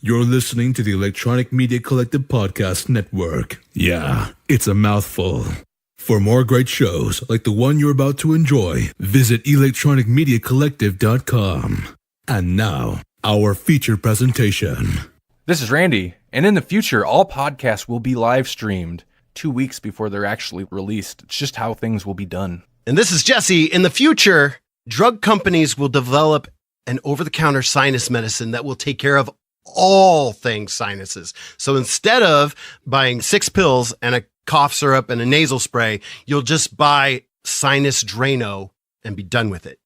You're listening to the Electronic Media Collective Podcast Network. Yeah, it's a mouthful. For more great shows like the one you're about to enjoy, visit electronicmediacollective.com. And now, our feature presentation. This is Randy, and in the future, all podcasts will be live streamed 2 weeks before they're actually released. It's just how things will be done. And this is Jesse. In the future, drug companies will develop an over-the-counter sinus medicine that will take care of all things sinuses. So instead of buying 6 pills and a cough syrup and a nasal spray, you'll just buy Sinus Drano and be done with it.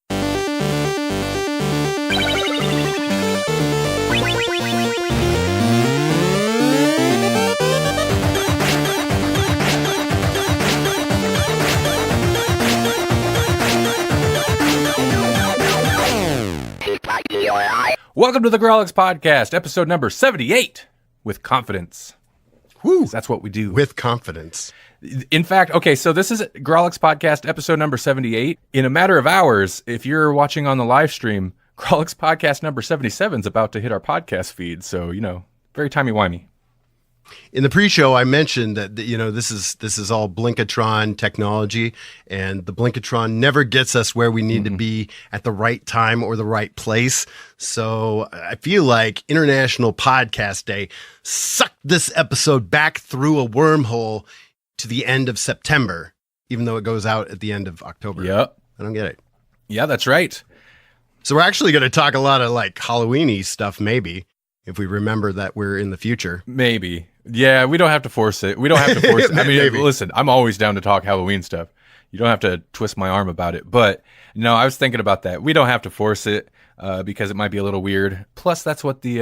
Welcome to the Grawlix Podcast, episode number 78, with confidence. Woo! That's what we do. With confidence. In fact, okay, so this is Grawlix Podcast, episode number 78. In a matter of hours, if you're watching on the live stream, Grawlix Podcast number 77 is about to hit our podcast feed. So, very timey-wimey. In the pre-show, I mentioned that this is all Blinkatron technology, and the Blinkatron never gets us where we need to be at the right time or the right place. So I feel like International Podcast Day sucked this episode back through a wormhole to the end of September, even though it goes out at the end of October. Yep. I don't get it. Yeah, that's right. So we're actually going to talk a lot of like Halloween-y stuff, maybe, if we remember that we're in the future. Maybe. Yeah, we don't have to force it. We don't have to force it. I mean, listen, I'm always down to talk Halloween stuff. You don't have to twist my arm about it. But no, I was thinking about that. We don't have to force it because it might be a little weird. Plus, that's what the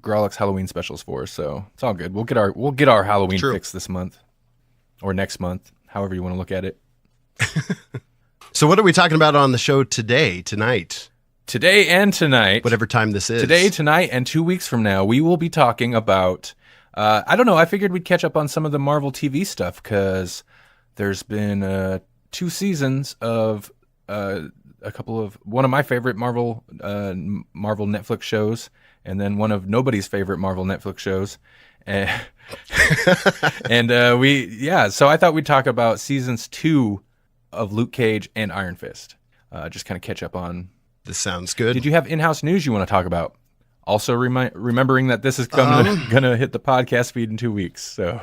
Grawlix Halloween special is for. So it's all good. We'll get our Halloween fix this month or next month, however you want to look at it. So what are we talking about on the show tonight? Today and tonight. Whatever time this is. Today, tonight, and 2 weeks from now, we will be talking about, I don't know, I figured we'd catch up on some of the Marvel TV stuff because there's been 2 seasons of one of my favorite Marvel Netflix shows, and then one of nobody's favorite Marvel Netflix shows. And so I thought we'd talk about seasons 2 of Luke Cage and Iron Fist. Just kind of catch up on. This sounds good. Did you have in-house news you want to talk about? Also, remembering that this is going to hit the podcast feed in 2 weeks. So,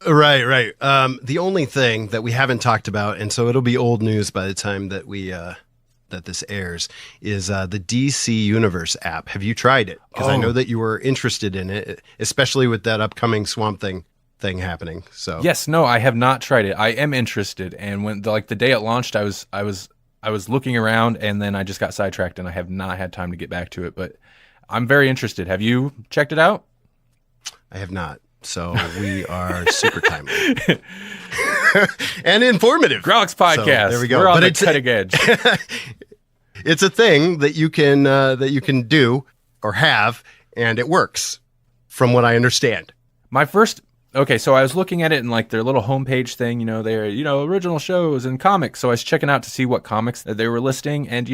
right. The only thing that we haven't talked about, and so it'll be old news by the time that that this airs, is the DC Universe app. Have you tried it? Because I know that you were interested in it, especially with that upcoming Swamp Thing happening. So yes, no, I have not tried it. I am interested, and when the day it launched, I was looking around, and then I just got sidetracked, and I have not had time to get back to it. But I'm very interested. Have you checked it out? I have not. So we are super timely and informative. Grawlix Podcast. So there we go. We're on the cutting edge. It's a thing that you can do or have, and it works, from what I understand. Okay, so I was looking at it in like their little homepage thing, their original shows and comics. So I was checking out to see what comics that they were listing, and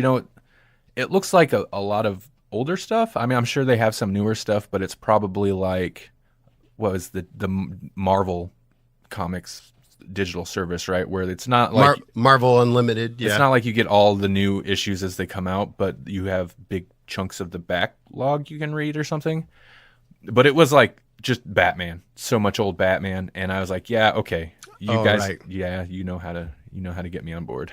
it looks like a lot of older stuff. I mean, I'm sure they have some newer stuff, but it's probably like what was the Marvel Comics digital service, right? Where it's not like Marvel Unlimited. Yeah, it's not like you get all the new issues as they come out, but you have big chunks of the backlog you can read or something. But it was like just Batman, so much old Batman, and I was like, yeah, okay, you guys, right. Yeah, you know how to get me on board.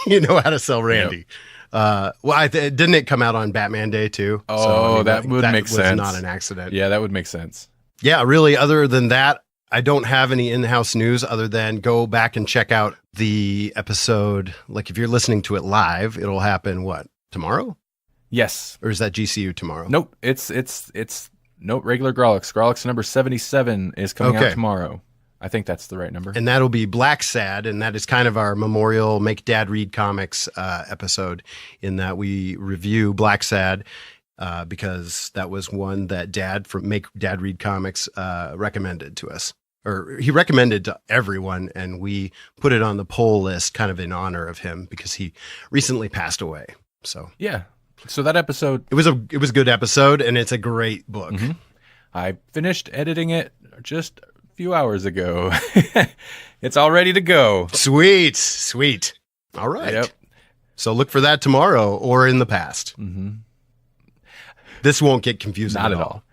You know how to sell Randy. Yep. Didn't it come out on Batman Day too? Oh, so, that would make sense. Not an accident. Yeah, that would make sense. Yeah, really. Other than that, I don't have any in-house news other than go back and check out the episode. Like if you're listening to it live, it'll happen tomorrow? Yes. Or is that GCU tomorrow? Nope. It's regular Grawlix. Grawlix number 77 is coming out tomorrow. I think that's the right number. And that'll be Black Sad, and that is kind of our memorial Make Dad Read Comics episode, in that we review Black Sad because that was one that Dad from Make Dad Read Comics recommended to us. Or he recommended to everyone, and we put it on the poll list kind of in honor of him because he recently passed away. So yeah. So that episode, it was a good episode, and it's a great book. I finished editing it just a few hours ago. It's all ready to go. Sweet. All right. Yep. So look for that tomorrow or in the past. This won't get confusing. Not at all.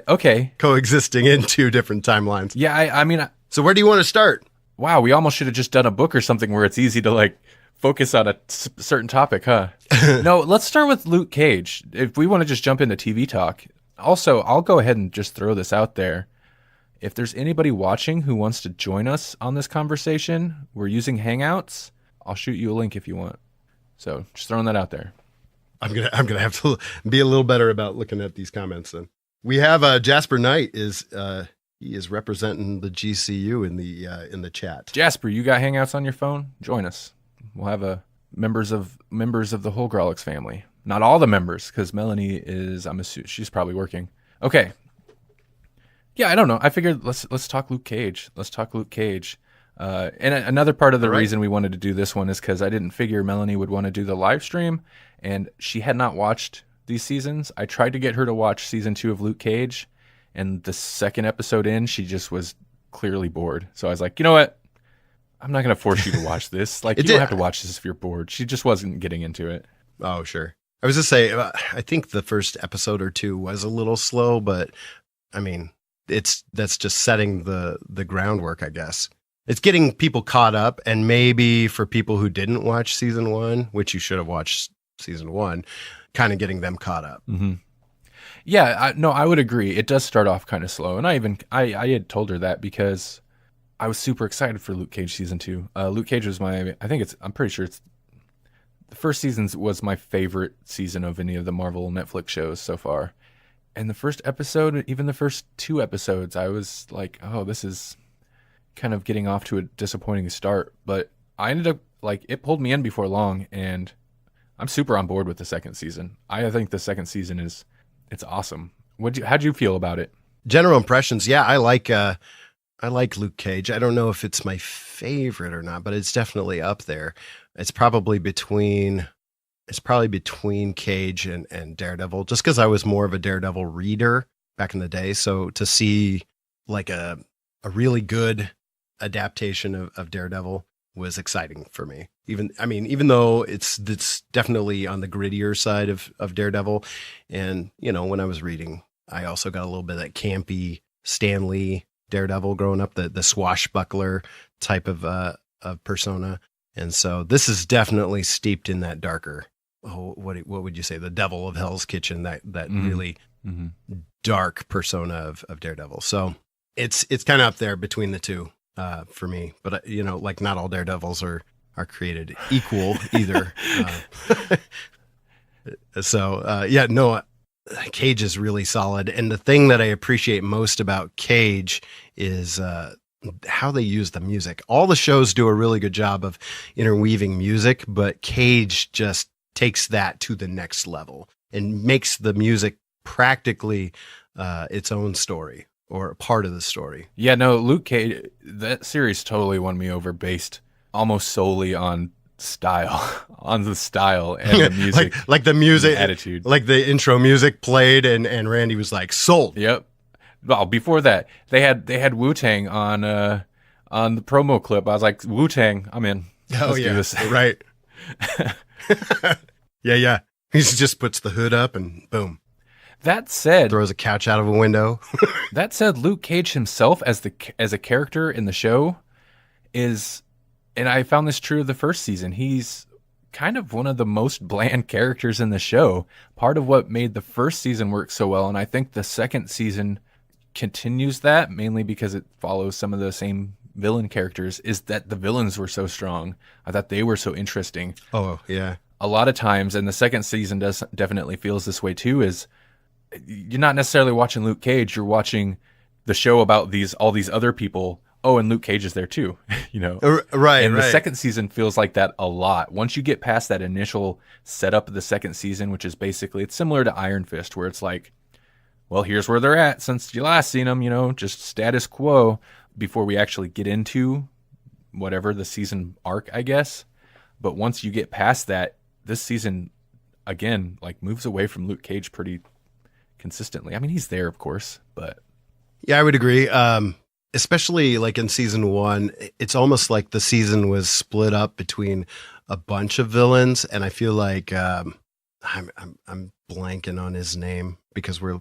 Okay. Coexisting in two different timelines. Yeah, I mean, so where do you want to start? wow, we almost should have just done a book or something where it's easy to like focus on a certain topic, huh? No, let's start with Luke Cage. If we want to just jump into TV talk. Also, I'll go ahead and just throw this out there. If there's anybody watching who wants to join us on this conversation, we're using Hangouts. I'll shoot you a link if you want. So just throwing that out there. I'm gonna have to be a little better about looking at these comments then. We have Jasper Knight he is representing the GCU in the chat. Jasper, you got Hangouts on your phone? Join us. We'll have members of the whole Grawlix family. Not all the members, because Melanie is, she's probably working. Okay. Yeah, I don't know. I figured let's talk Luke Cage. And another part of the reason we wanted to do this one is because I didn't figure Melanie would want to do the live stream, and she had not watched these seasons. I tried to get her to watch season 2 of Luke Cage, and the second episode in, she just was clearly bored. So I was like, you know what? I'm not going to force you to watch this. Like, you don't have to watch this if you're bored. She just wasn't getting into it. Oh, sure. I was just say, I think the first episode or two was a little slow, but I mean, that's just setting the groundwork, I guess. It's getting people caught up, and maybe for people who didn't watch season 1, which you should have watched season 1, kind of getting them caught up. Mm-hmm. Yeah, I would agree. It does start off kind of slow, and I had told her that because I was super excited for Luke Cage season 2. Luke Cage was I'm pretty sure it's the first season was my favorite season of any of the Marvel Netflix shows so far. And the first episode, even the first 2 episodes, I was like, oh, this is kind of getting off to a disappointing start. But I ended up, like, it pulled me in before long, and I'm super on board with the second season. I think the second season it's awesome. How'd you feel about it? General impressions, yeah, I like Luke Cage. I don't know if it's my favorite or not, but it's definitely up there. It's probably between Cage and Daredevil, just because I was more of a Daredevil reader back in the day. So to see like a really good adaptation of Daredevil was exciting for me. Even though it's definitely on the grittier side of Daredevil. And, when I was reading, I also got a little bit of that campy Stan Lee Daredevil growing up, the swashbuckler type of persona. And so this is definitely steeped in that darker, what would you say, the devil of Hell's Kitchen, that really dark persona of Daredevil. So it's kind of up there between the two for me. But, like not all Daredevils are created equal either. Cage is really solid. And the thing that I appreciate most about Cage is how they use the music. All the shows do a really good job of interweaving music, but Cage just takes that to the next level and makes the music practically its own story or a part of the story. Yeah, no, Luke Cage, that series totally won me over based almost solely on the style and the music. like the music attitude. Like the intro music played and Randy was like, sold. Yep. Well, before that, they had Wu-Tang on the promo clip. I was like, Wu-Tang, I'm in. Let's do this. Right. Yeah. He just puts the hood up and boom. That said, throws a couch out of a window. That said, Luke Cage himself as a character in the show is, and I found this true of the first season, he's kind of one of the most bland characters in the show. Part of what made the first season work so well, and I think the second season continues that, mainly because it follows some of the same villain characters, is that the villains were so strong. I thought they were so interesting. Oh, yeah. A lot of times, and the second season definitely feels this way too, is you're not necessarily watching Luke Cage, you're watching the show about all these other people. Oh, and Luke Cage is there too, Right. And the second season feels like that a lot. Once you get past that initial setup of the second season, which is basically, it's similar to Iron Fist, where it's like, well, here's where they're at since you last seen them, just status quo before we actually get into whatever the season arc, I guess. But once you get past that, this season, again, like moves away from Luke Cage pretty consistently. I mean, he's there, of course, but yeah, I would agree. Especially like in season 1, it's almost like the season was split up between a bunch of villains, and I feel like I'm blanking on his name because we're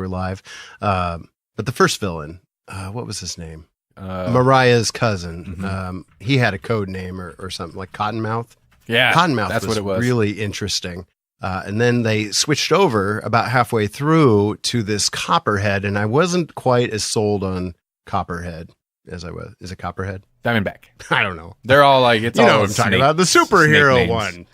live. But the first villain, what was his name? Mariah's cousin. Mm-hmm. He had a code name or something like Cottonmouth. Yeah, Cottonmouth. That's was what it was. Really interesting. And then they switched over about halfway through to this Copperhead, and I wasn't quite as sold on Copperhead as I was. Is it Copperhead? Diamondback. I don't know. They're all like, it's You all know what I'm talking about. The superhero one.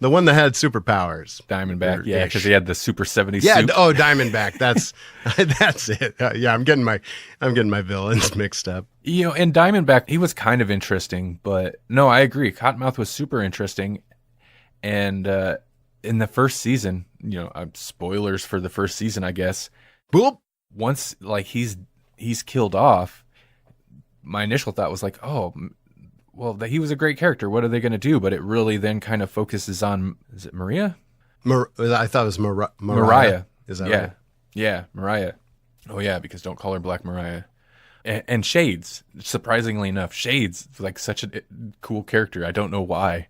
The one that had superpowers. Diamondback, yeah, because he had the Super 70 Yeah, suit. Diamondback. That's it. Yeah, I'm getting my villains mixed up. You know, and Diamondback, he was kind of interesting, but no, I agree. Cottonmouth was super interesting. And in the first season, you know, spoilers for the first season, I guess. Boop. Once like he's killed off, my initial thought was like, oh, well, he was a great character. What are they going to do? But it really then kind of focuses on, is it Maria? I thought it was Mariah. Mariah. Is that yeah. right? Yeah, Mariah. Oh, yeah, because don't call her Black Mariah. And Shades, surprisingly enough, Shades, like such a cool character. I don't know why.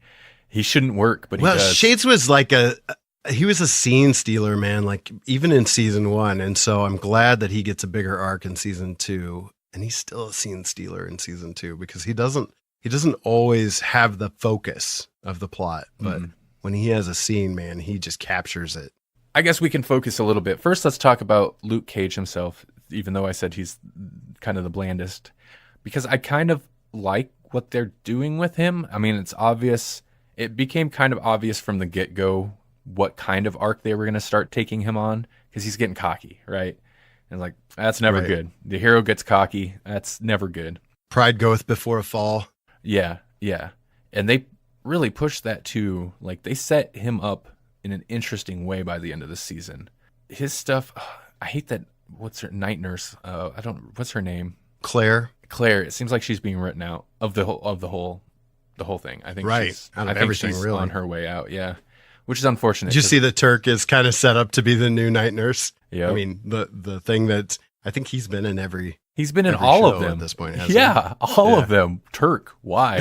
He shouldn't work, but he does. Shades was like he was a scene stealer, man, like even in season 1. And so I'm glad that he gets a bigger arc in season 2. And he's still a scene stealer in season 2 because he doesn't always have the focus of the plot. But when he has a scene, man, he just captures it. I guess we can focus a little bit. First, let's talk about Luke Cage himself, even though I said he's kind of the blandest, because I kind of like what they're doing with him. I mean, it's obvious. It became kind of obvious from the get-go what kind of arc they were going to start taking him on, because he's getting cocky, right? And like, that's never good. The hero gets cocky. That's never good. Pride goeth before a fall. Yeah, yeah. And they really pushed that too. Like, they set him up in an interesting way by the end of the season. His stuff, I hate that. What's her night nurse? What's her name? Claire. It seems like she's being written out of the whole thing. I think she's really on her way out. Yeah, which is unfortunate. Did you see that Turk is kind of set up to be the new night nurse? Yeah. I mean, the thing that I think he's been in every. He's been in all of them at this point. Yeah, all of them. Turk, why?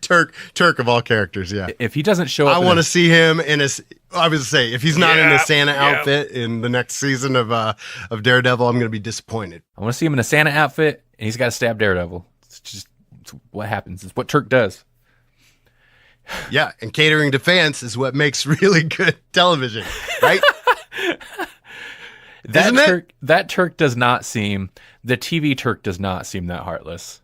Turk of all characters. Yeah. If he doesn't show up, I want to see him in I would say if he's not in a Santa outfit in the next season of Daredevil, I'm going to be disappointed. I want to see him in a Santa outfit, and he's got to stab Daredevil. It's what happens. It's what Turk does. Yeah, and catering to fans is what makes really good television, right? That Turk does not seem, the TV Turk does not seem that heartless.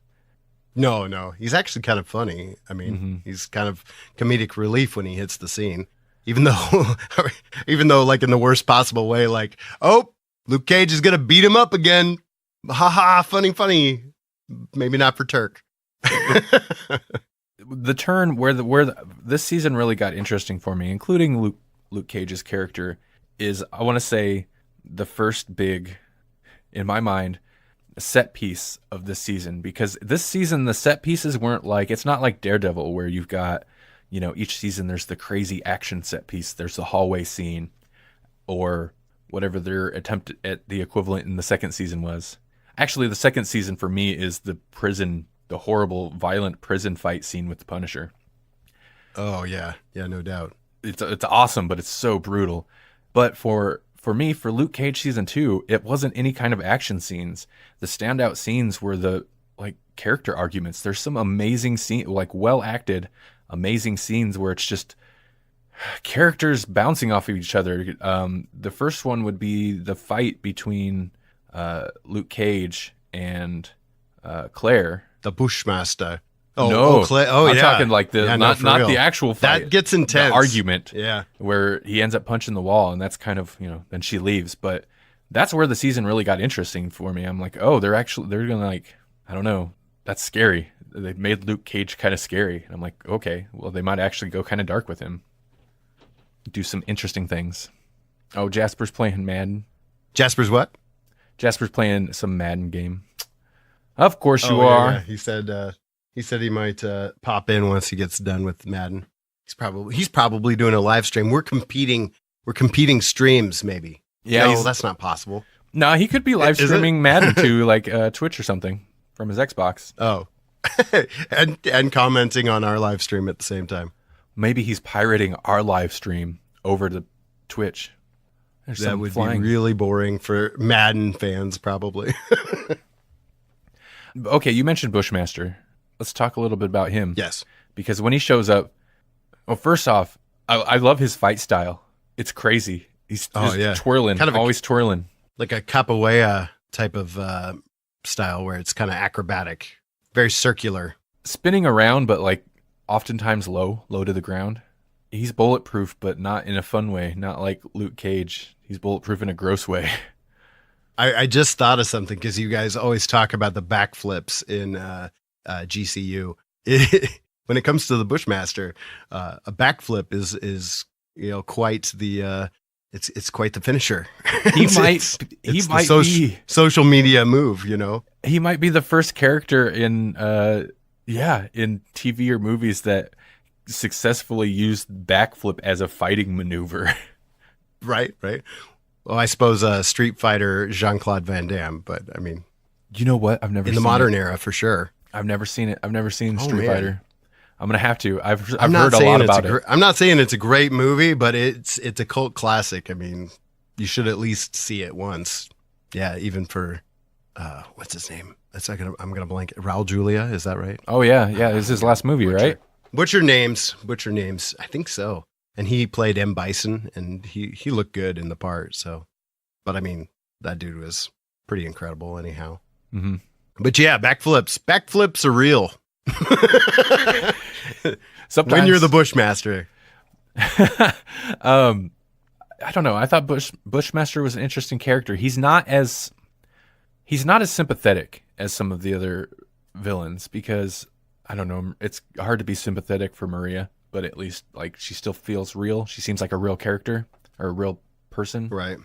No, he's actually kind of funny. I mean, he's kind of comedic relief when he hits the scene, even though like in the worst possible way, like, oh, Luke Cage is gonna beat him up again. Ha ha, funny. Maybe not for Turk. The turn where this season really got interesting for me, including Luke Cage's character, is I want to say the first big, in my mind, set piece of this season, because this season the set pieces weren't like, it's not like Daredevil where you've got, you know, each season there's the crazy action set piece, there's the hallway scene, or whatever their attempt at the equivalent in the second season was. Actually, the second season for me is the horrible violent prison fight scene with the Punisher. Oh yeah, no doubt. It's awesome, but it's so brutal. But for me, for Luke Cage season 2, it wasn't any kind of action scenes. The standout scenes were the like character arguments. There's some amazing scene, like well acted, amazing scenes where it's just characters bouncing off of each other. The first one would be the fight between Luke Cage and Claire, the Bushmaster. I'm yeah. talking like not the actual fight. That gets intense. The argument, yeah, where he ends up punching the wall, and that's kind of, you know, then she leaves. But that's where the season really got interesting for me. I'm like, oh, they're gonna, like, I don't know, that's scary. They made Luke Cage kind of scary, and I'm like, okay, well, they might actually go kind of dark with him, do some interesting things. Oh, Jasper's playing Madden. Jasper's what? Jasper's playing some Madden game. Of course you are. Yeah. He said he might pop in once he gets done with Madden. He's probably doing a live stream. We're competing streams, maybe. Yeah, no, that's not possible. No, he could be live streaming Madden to like Twitch or something from his Xbox. Oh, and commenting on our live stream at the same time. Maybe he's pirating our live stream over to Twitch. That would be really boring for Madden fans, probably. Okay, you mentioned Bushmaster. Let's talk a little bit about him. Yes. Because when he shows up, well, first off, I love his fight style. It's crazy. He's twirling, always twirling. Like a capoeira type of style where it's kind of acrobatic, very circular. Spinning around, but like oftentimes low to the ground. He's bulletproof, but not in a fun way. Not like Luke Cage. He's bulletproof in a gross way. I just thought of something because you guys always talk about the backflips in GCU. When it comes to the Bushmaster, a backflip is quite the it's quite the finisher. He might be social media move. He might be the first character in TV or movies that successfully used backflip as a fighting maneuver. Right. Well, I suppose Street Fighter Jean-Claude Van Damme, but I mean, you know what? I've never in the modern era for sure. I've never seen it. I've never seen Street Fighter. I'm gonna have to. I've heard a lot about it. I'm not saying it's a great movie, but it's a cult classic. I mean, you should at least see it once. Yeah, even for what's his name? I'm gonna blank. Raul Julia, is that right? Oh yeah. It's his last movie, right? Butcher Names. I think so. And he played M. Bison, and he looked good in the part. So, but I mean, that dude was pretty incredible, anyhow. Mm-hmm. But yeah, backflips are real. Sometimes when you're the Bushmaster. I don't know. I thought Bushmaster was an interesting character. He's not as sympathetic as some of the other villains because I don't know. It's hard to be sympathetic for Maria, but at least like she still feels real. She seems like a real character or a real person, right?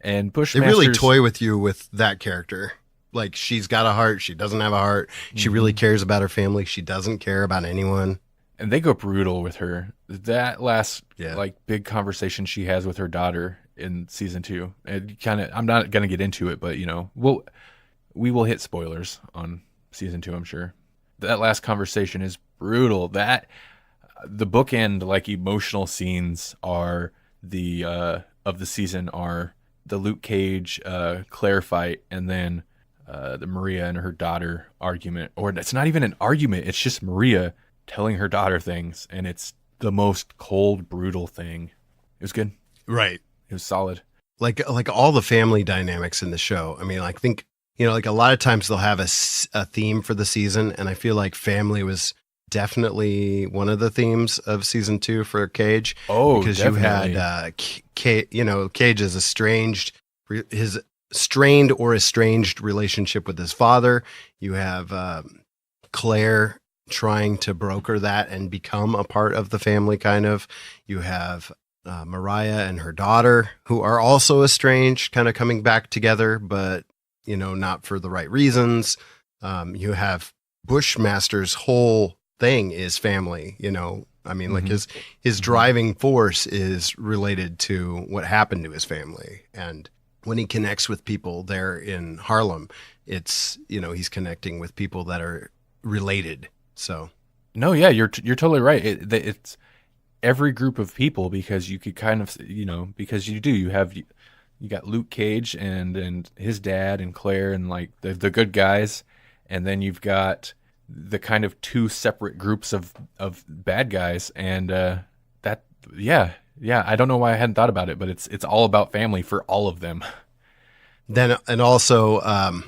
And Bushmaster, they really toy with you with that character. Like she's got a heart, she doesn't have a heart. She really cares about her family. She doesn't care about anyone. And they go brutal with her. That last like big conversation she has with her daughter in season 2. And I'm not gonna get into it, but we will hit spoilers on season 2, I'm sure. That last conversation is brutal. That the bookend like emotional scenes are the of the season are the Luke Cage Claire fight, and then the Maria and her daughter argument. Or it's not even an argument, it's just Maria telling her daughter things, and it's the most cold, brutal thing. It was good. Right. It was solid. Like all the family dynamics in the show. I mean, I think, like a lot of times they'll have a theme for the season, and I feel like family was definitely one of the themes of season 2 for Cage. Oh, because definitely. You had Cage's his strained or estranged relationship with his father. You have Claire trying to broker that and become a part of the family, kind of. You have Mariah and her daughter, who are also estranged, kind of coming back together, but not for the right reasons. You have Bushmaster's whole thing is family. I mean, like his driving force is related to what happened to his family, and when he connects with people there in Harlem, it's he's connecting with people that are related. So, no, yeah, you're totally right. It's every group of people, because you could kind of because you got Luke Cage and his dad and Claire and like the good guys, and then you've got the kind of 2 separate groups of bad guys, and I don't know why I hadn't thought about it, but it's all about family for all of them. Then and also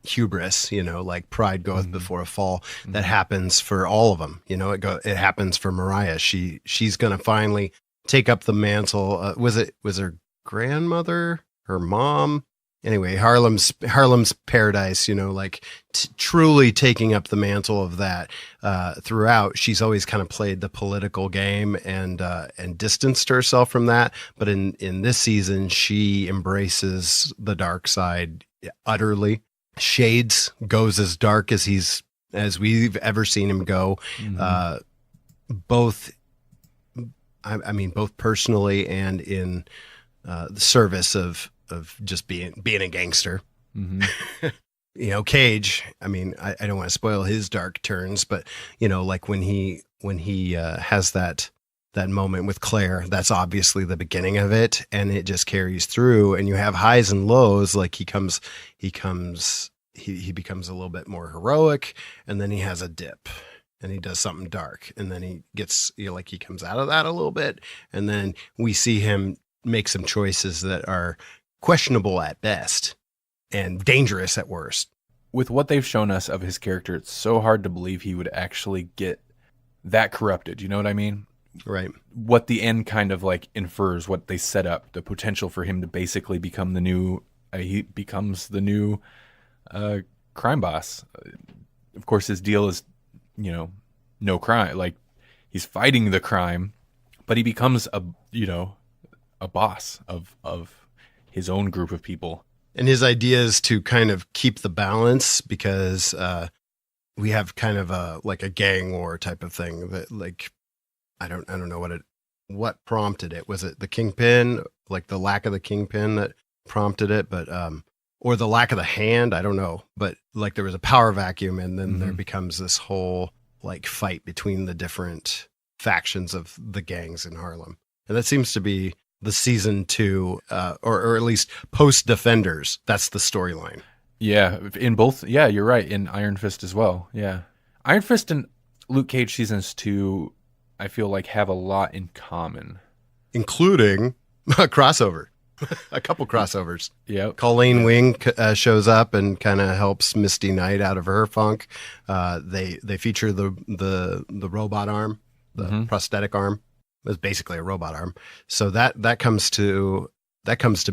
hubris, like pride goeth before a fall. That happens for all of them. It happens for Mariah. She's gonna finally take up the mantle. Was her grandmother, her mom? Anyway, Harlem's paradise, truly taking up the mantle of that throughout. She's always kind of played the political game and distanced herself from that. But in this season, she embraces the dark side utterly. Shades goes as dark as we've ever seen him go. Both I mean, both personally and in the service of just being a gangster. Mm-hmm. Cage, I mean, I don't want to spoil his dark turns, but like when he has that moment with Claire, that's obviously the beginning of it, and it just carries through, and you have highs and lows. Like he becomes a little bit more heroic, and then he has a dip and he does something dark, and then he gets like he comes out of that a little bit, and then we see him make some choices that are questionable at best and dangerous at worst. With what they've shown us of his character, it's so hard to believe he would actually get that corrupted. You know what I mean? Right. What the end kind of like infers, what they set up, the potential for him to basically become the new, he becomes the new crime boss. Of course, his deal is, no crime. Like he's fighting the crime, but he becomes a boss of his own group of people. And his idea is to kind of keep the balance because we have kind of a gang war type of thing that like, I don't know what prompted it. Was it the kingpin, like the lack of the kingpin that prompted it, but or the lack of the hand? I don't know, but like there was a power vacuum, and then there becomes this whole like fight between the different factions of the gangs in Harlem, and that seems to be the season 2, or at least post Defenders. That's the storyline. Yeah, in both. Yeah, you're right. In Iron Fist as well. Yeah, Iron Fist and Luke Cage seasons 2. I feel like have a lot in common, including a crossover, a couple crossovers. Yeah, Colleen Wing shows up and kind of helps Misty Knight out of her funk. They feature the robot arm, the prosthetic arm. It was basically a robot arm. So that comes to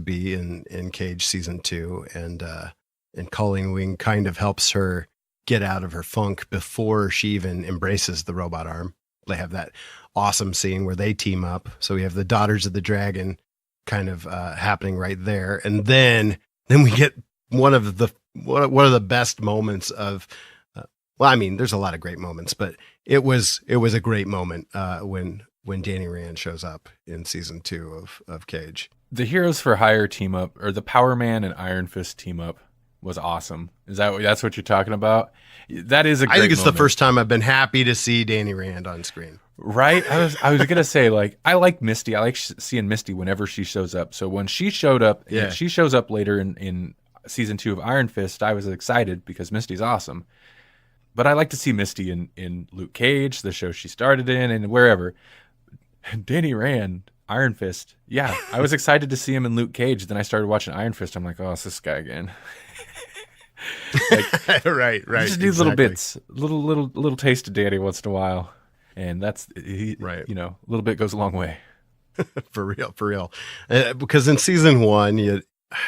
be in Cage season 2, and Colleen Wing kind of helps her get out of her funk before she even embraces the robot arm. They have that awesome scene where they team up. So we have the Daughters of the Dragon kind of happening right there, and then we get one of the best moments of. Well, I mean, there's a lot of great moments, but it was a great moment when Danny Rand shows up in season 2 of Cage. The Heroes for Hire team up, or the Power Man and Iron Fist team up, was awesome. That's what you're talking about? That is a great I think it's moment. The first time I've been happy to see Danny Rand on screen. Right? I was going to say, like, I like Misty. I like seeing Misty whenever she shows up. So when she showed up, and she shows up later in season 2 of Iron Fist, I was excited because Misty's awesome. But I like to see Misty in Luke Cage, the show she started in, and wherever. Danny Rand, Iron Fist. Yeah, I was excited to see him in Luke Cage. Then I started watching Iron Fist. I'm like, oh, it's this guy again. Like, right. Just these little bits, little taste of Danny once in a while, and that's right. A little bit goes a long way. for real. Because in season 1,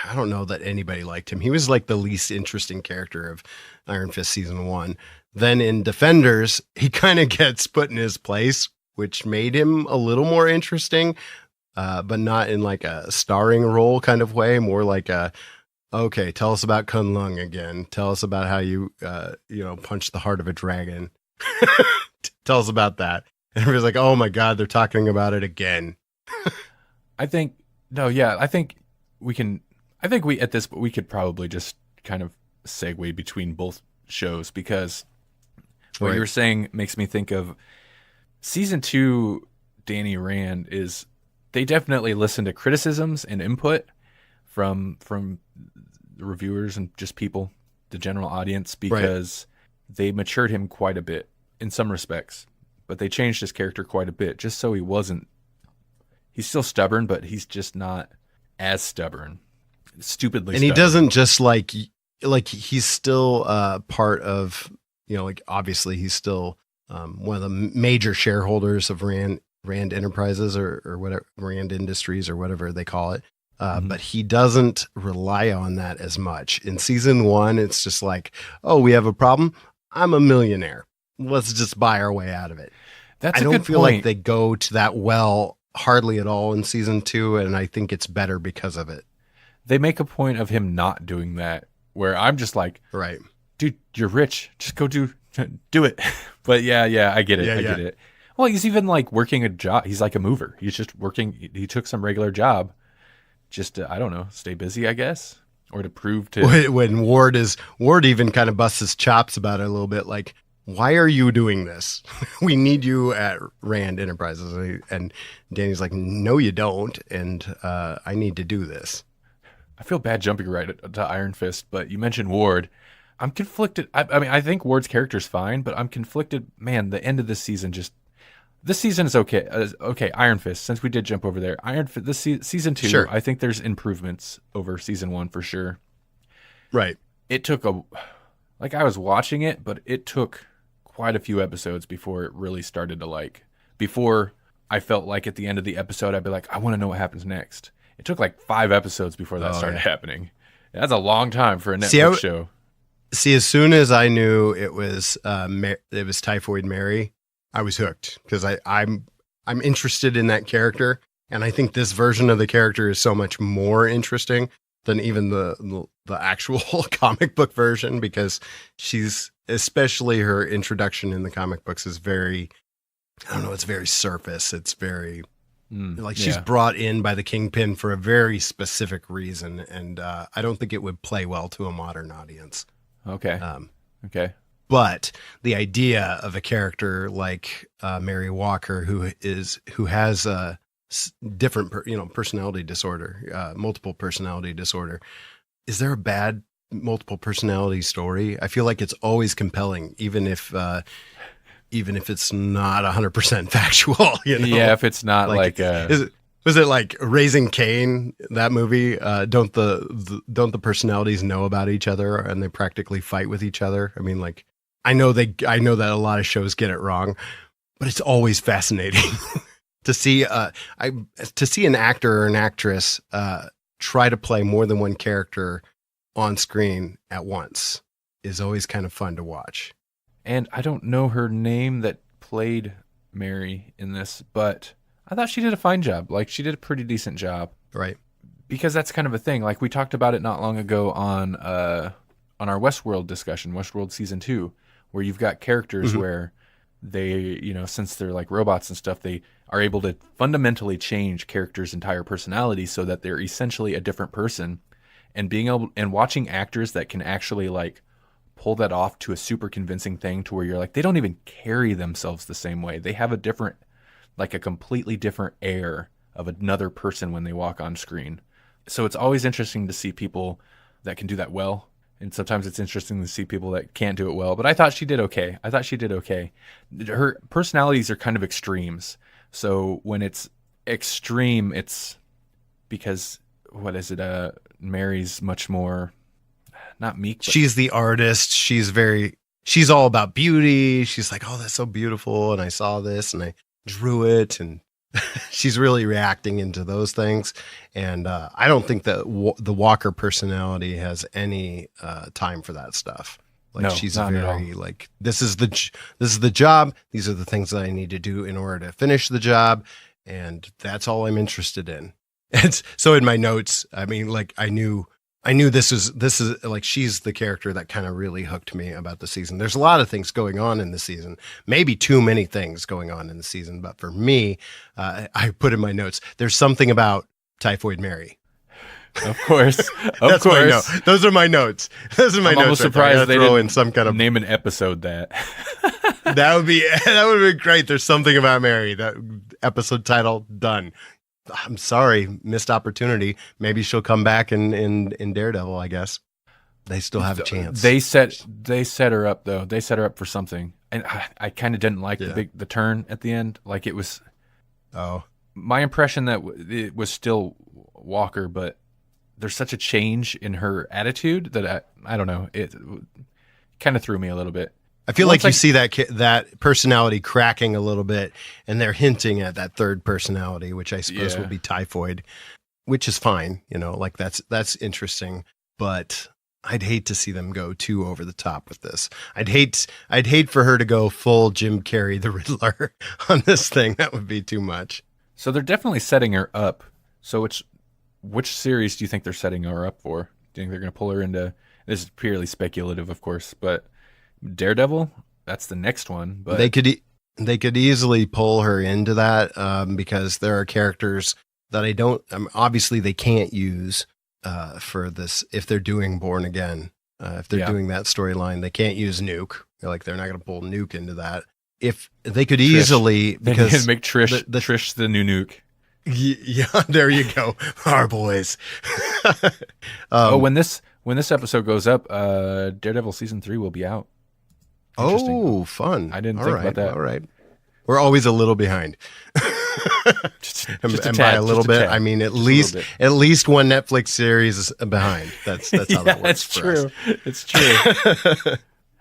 I don't know that anybody liked him. He was like the least interesting character of Iron Fist season 1. Then in Defenders, he kind of gets put in his place, which made him a little more interesting, but not in like a starring role kind of way. More like okay, tell us about Kunlun again. Tell us about how you, punched the heart of a dragon. Tell us about that. And everybody's like, oh my God, they're talking about it again. I think we could probably just kind of segue between both shows, because what you were saying makes me think of season 2. Danny Rand they definitely listen to criticisms and input from the reviewers and just people, the general audience, because they matured him quite a bit in some respects, but they changed his character quite a bit just so he's still stubborn, but he's just not as stubborn, stupidly and stubborn. He doesn't just like he's still part of, obviously he's still one of the major shareholders of Rand Enterprises or whatever, Rand Industries or whatever they call it. But he doesn't rely on that as much. In season 1, it's just like, oh, we have a problem. I'm a millionaire. Let's just buy our way out of it. That's I a don't good feel point. like they go to that well hardly at all in season 2, and I think it's better because of it. They make a point of him not doing that, where I'm just like, dude, you're rich. Just go do it. But yeah, I get it. I get it. Well, he's even like working a job. He's like a mover. He's just working. He took some regular job just to, I don't know, stay busy, I guess, or to prove to. When Ward even kind of busts his chops about it a little bit, like, why are you doing this? We need you at Rand Enterprises. And Danny's like, no, you don't. And I need to do this. I feel bad jumping right to Iron Fist, but you mentioned Ward. I'm conflicted. I mean, I think Ward's character's fine, but I'm conflicted. Man, the end of this season this season is okay. Okay, Iron Fist, since we did jump over there. Iron Fist, season 2, sure. I think there's improvements over season 1 for sure. Right. It took I was watching it, but it took quite a few episodes before it really started to before I felt like at the end of the episode, I'd be like, I want to know what happens next. It took like 5 episodes before that started happening. That's a long time for a Netflix show. See, as soon as I knew it was Typhoid Mary, I was hooked because I'm interested in that character, and I think this version of the character is so much more interesting than even the actual comic book version, because she's, especially her introduction in the comic books, is very, I don't know, it's very surface. It's very she's brought in by the Kingpin for a very specific reason, and I don't think it would play well to a modern audience. Okay. Okay. But the idea of a character like Mary Walker, who has a different, personality disorder, multiple personality disorder. Is there a bad multiple personality story? I feel like it's always compelling, even if it's not 100% factual. Yeah, if it's not was it like Raising Cain, that movie? Don't the personalities know about each other and they practically fight with each other? I mean, like, I know that a lot of shows get it wrong, but it's always fascinating to see an actor or an actress try to play more than one character on screen at once is always kind of fun to watch. And I don't know her name that played Mary in this, but I thought she did a fine job. Like, she did a pretty decent job. Right. Because that's kind of a thing. Like, we talked about it not long ago on our Westworld discussion, Westworld Season 2, where you've got characters where they, since they're like robots and stuff, they are able to fundamentally change characters' entire personality so that they're essentially a different person. And being able and watching actors that can actually like pull that off to a super convincing thing to where you're like, they don't even carry themselves the same way. They have a completely different air of another person when they walk on screen. So it's always interesting to see people that can do that well. And sometimes it's interesting to see people that can't do it well. But I thought she did okay. Her personalities are kind of extremes. So when it's extreme, it's because, Mary's much more, not meek. She's the artist. She's all about beauty. She's like, oh, that's so beautiful. And I saw this and I drew it. And she's really reacting into those things. And I don't think that the Walker personality has any time for that stuff. Like, no, she's very like, this is the job. These are the things that I need to do in order to finish the job. And that's all I'm interested in. And so in my notes, I mean, like, I knew this is like, she's the character that kind of really hooked me about the season. There's a lot of things going on in the season, maybe too many things going on in the season. But for me, I put in my notes, there's something about Typhoid Mary. Of course. Of course. Those are my notes. I'm almost surprised they didn't in some kind of name an episode that. that would be great. There's something about Mary. That episode title done. I'm sorry, missed opportunity. Maybe she'll come back in Daredevil, I guess. They still have a chance. They set her up though. They set her up for something. And I kind of didn't like the turn at the end. Like, it was my impression that it was still Walker, but there's such a change in her attitude that I don't know. It kind of threw me a little bit. I feel like you see that personality cracking a little bit, and they're hinting at that third personality, which I suppose will be Typhoid, which is fine. Like, that's interesting, but I'd hate to see them go too over the top with this. I'd hate for her to go full Jim Carrey the Riddler on this thing. That would be too much. So they're definitely setting her up. So which series do you think they're setting her up for? Do you think they're going to pull her into? This is purely speculative, of course, but Daredevil, that's the next one. But They could easily pull her into that because there are characters that I don't. Obviously, they can't use for this if they're doing Born Again. If they're doing that storyline, they can't use Nuke. They're not going to pull Nuke into that. If they could easily, because they make Trish Trish the new Nuke. Yeah, there you go, our boys. When this episode goes up, Daredevil season 3 will be out. Oh, fun! I didn't think about that. All right, we're always a little behind. And by a little bit, I mean at least one Netflix series is behind. That's how that works. For It's true.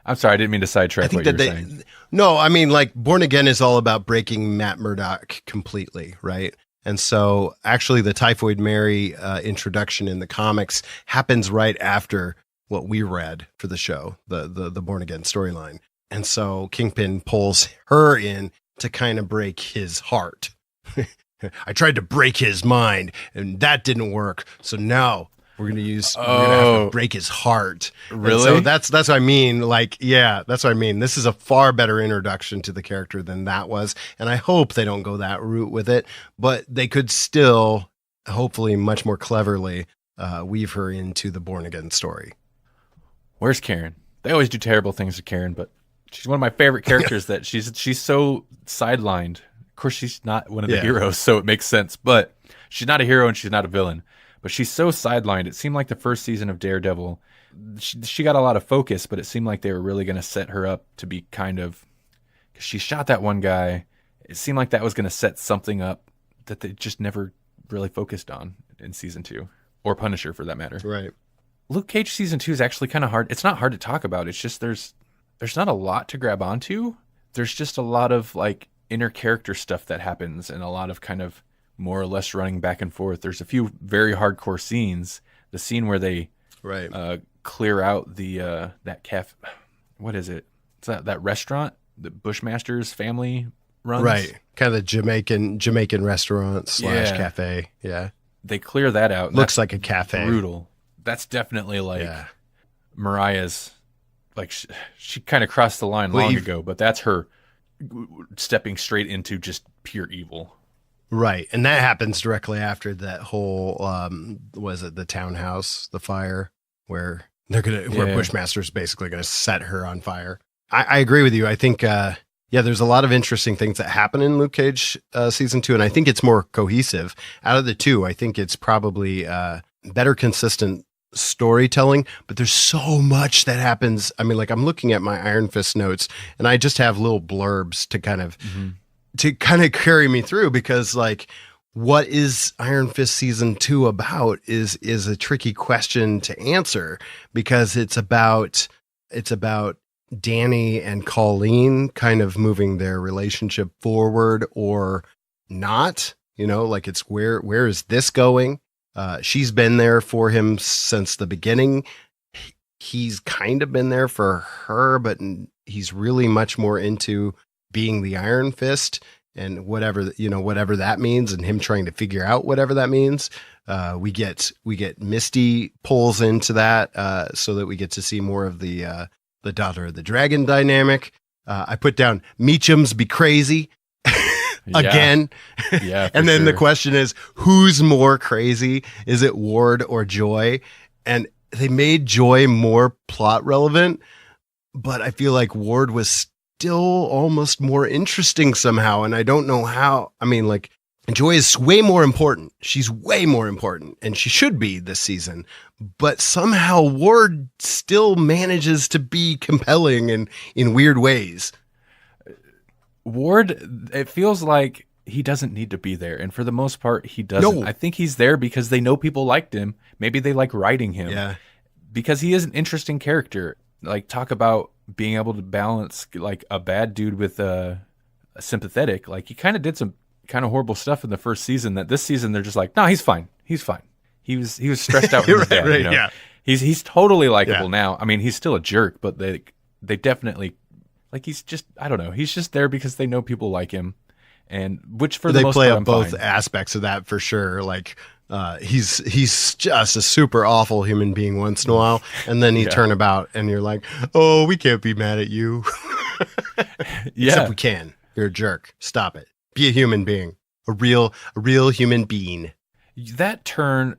I'm sorry, I didn't mean to sidetrack what you were saying. No, I mean, like, Born Again is all about breaking Matt Murdock completely, right? And so actually the Typhoid Mary introduction in the comics happens right after what we read for the show, the Born Again storyline. And so Kingpin pulls her in to kind of break his heart. I tried to break his mind and that didn't work. So now we're gonna have to break his heart. Really? And so that's what I mean. Like, yeah, that's what I mean. This is a far better introduction to the character than that was, and I hope they don't go that route with it. But they could still, hopefully, much more cleverly weave her into the Born Again story. Where's Karen? They always do terrible things to Karen, but she's one of my favorite characters. That she's so sidelined. Of course, she's not one of the heroes, so it makes sense. But she's not a hero and she's not a villain. But she's so sidelined. It seemed like the first season of Daredevil, she got a lot of focus, but it seemed like they were really going to set her up to be kind of, because she shot that one guy. It seemed like that was going to set something up that they just never really focused on in season 2, or Punisher for that matter. Right. Luke Cage season 2 is actually kind of hard. It's not hard to talk about. It's just there's not a lot to grab onto. There's just a lot of like inner character stuff that happens, and a lot of kind of more or less running back and forth. There's a few very hardcore scenes. The scene where they clear out the that what is it? It's that restaurant that Bushmaster's family runs. Right. Kind of the Jamaican restaurant / cafe. Yeah. They clear that out. Looks like a cafe. Brutal. That's definitely like Mariah's, like she kind of crossed the line long ago, but that's her stepping straight into just pure evil. Right. And that happens directly after that whole, was it the townhouse, the fire, where where Bushmaster's basically going to set her on fire. I agree with you. I think, there's a lot of interesting things that happen in Luke Cage season 2, and I think it's more cohesive. Out of the two, I think it's probably better consistent storytelling, but there's so much that happens. I mean, like, I'm looking at my Iron Fist notes, and I just have little blurbs to kind of carry me through, because like, what is Iron Fist season 2 about is a tricky question to answer, because it's about Danny and Colleen kind of moving their relationship forward or not, like, it's where is this going? She's been there for him since the beginning. He's kind of been there for her, but he's really much more into being the Iron Fist, and whatever that means, and him trying to figure out whatever that means. We get Misty pulls into that, so that we get to see more of the Daughter of the Dragon dynamic. I put down Meachums be crazy again. Yeah. And then the question is, who's more crazy? Is it Ward or Joy? And they made Joy more plot relevant, but I feel like Ward was still almost more interesting somehow. And I don't know how. I mean, like, Joy is way more important. She's way more important, and she should be this season. But somehow Ward still manages to be compelling and in weird ways. Ward, it feels like he doesn't need to be there. And for the most part, he doesn't. No. I think he's there because they know people liked him. Maybe they like writing him. Yeah. Because he is an interesting character. Like, talk about being able to balance like a bad dude with a sympathetic. Like, he kind of did some kind of horrible stuff in the first season that this season they're just like, no, he's fine. He's fine. He was stressed out from his dad. Right, yeah. He's totally likable now. I mean, he's still a jerk, but they definitely, like, he's just, I don't know. He's just there because they know people like him, and which for the most part, they play up I'm both fine. aspects of that for sure. Like, he's just a super awful human being once in a while, and then you turn about and you're like, oh, we can't be mad at you. Except we can. You're a jerk. Stop it. Be a human being. A real human being. That turn,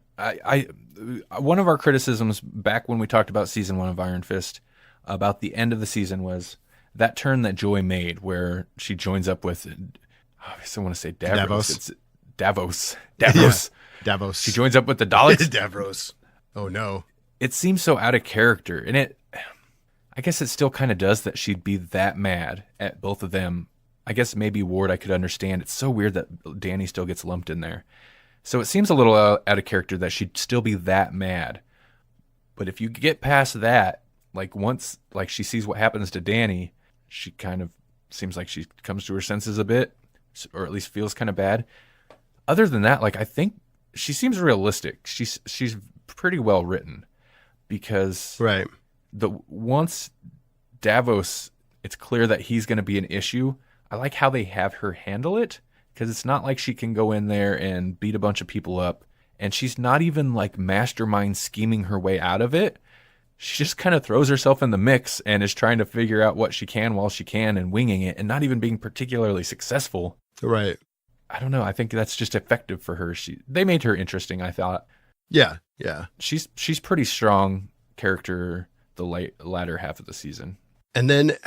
one of our criticisms back when we talked about season 1 of Iron Fist about the end of the season was that turn that Joy made where she joins up with, I still want to say Davros. It's Davos. Yeah. Davos. She joins up with the Daleks. Davros. Oh no. It seems so out of character. And I guess it still kind of does that she'd be that mad at both of them. I guess maybe Ward I could understand. It's so weird that Danny still gets lumped in there. So it seems a little out of character that she'd still be that mad. But if you get past that, like once like she sees what happens to Danny, she kind of seems like she comes to her senses a bit, or at least feels kind of bad. Other than that, like I think she seems realistic. She's pretty well written because right. Once Davos, it's clear that he's going to be an issue. I like how they have her handle it because it's not like she can go in there and beat a bunch of people up, and she's not even like mastermind scheming her way out of it. She just kind of throws herself in the mix and is trying to figure out what she can while she can and winging it and not even being particularly successful. Right. I don't know. I think that's just effective for her. They made her interesting, I thought. Yeah. She's pretty strong character the latter half of the season. And then,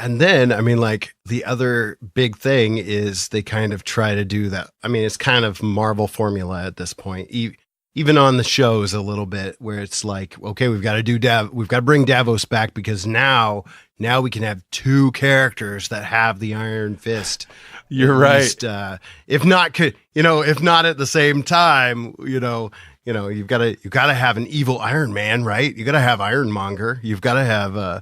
I mean, like the other big thing is they kind of try to do that. I mean, it's kind of Marvel formula at this point, even on the shows a little bit where it's like, okay, we've got to bring Davos back because now we can have two characters that have the Iron Fist. You're least, right. If not at the same time, you've got to have an evil Iron Man, right? You got to have Ironmonger. You've got to have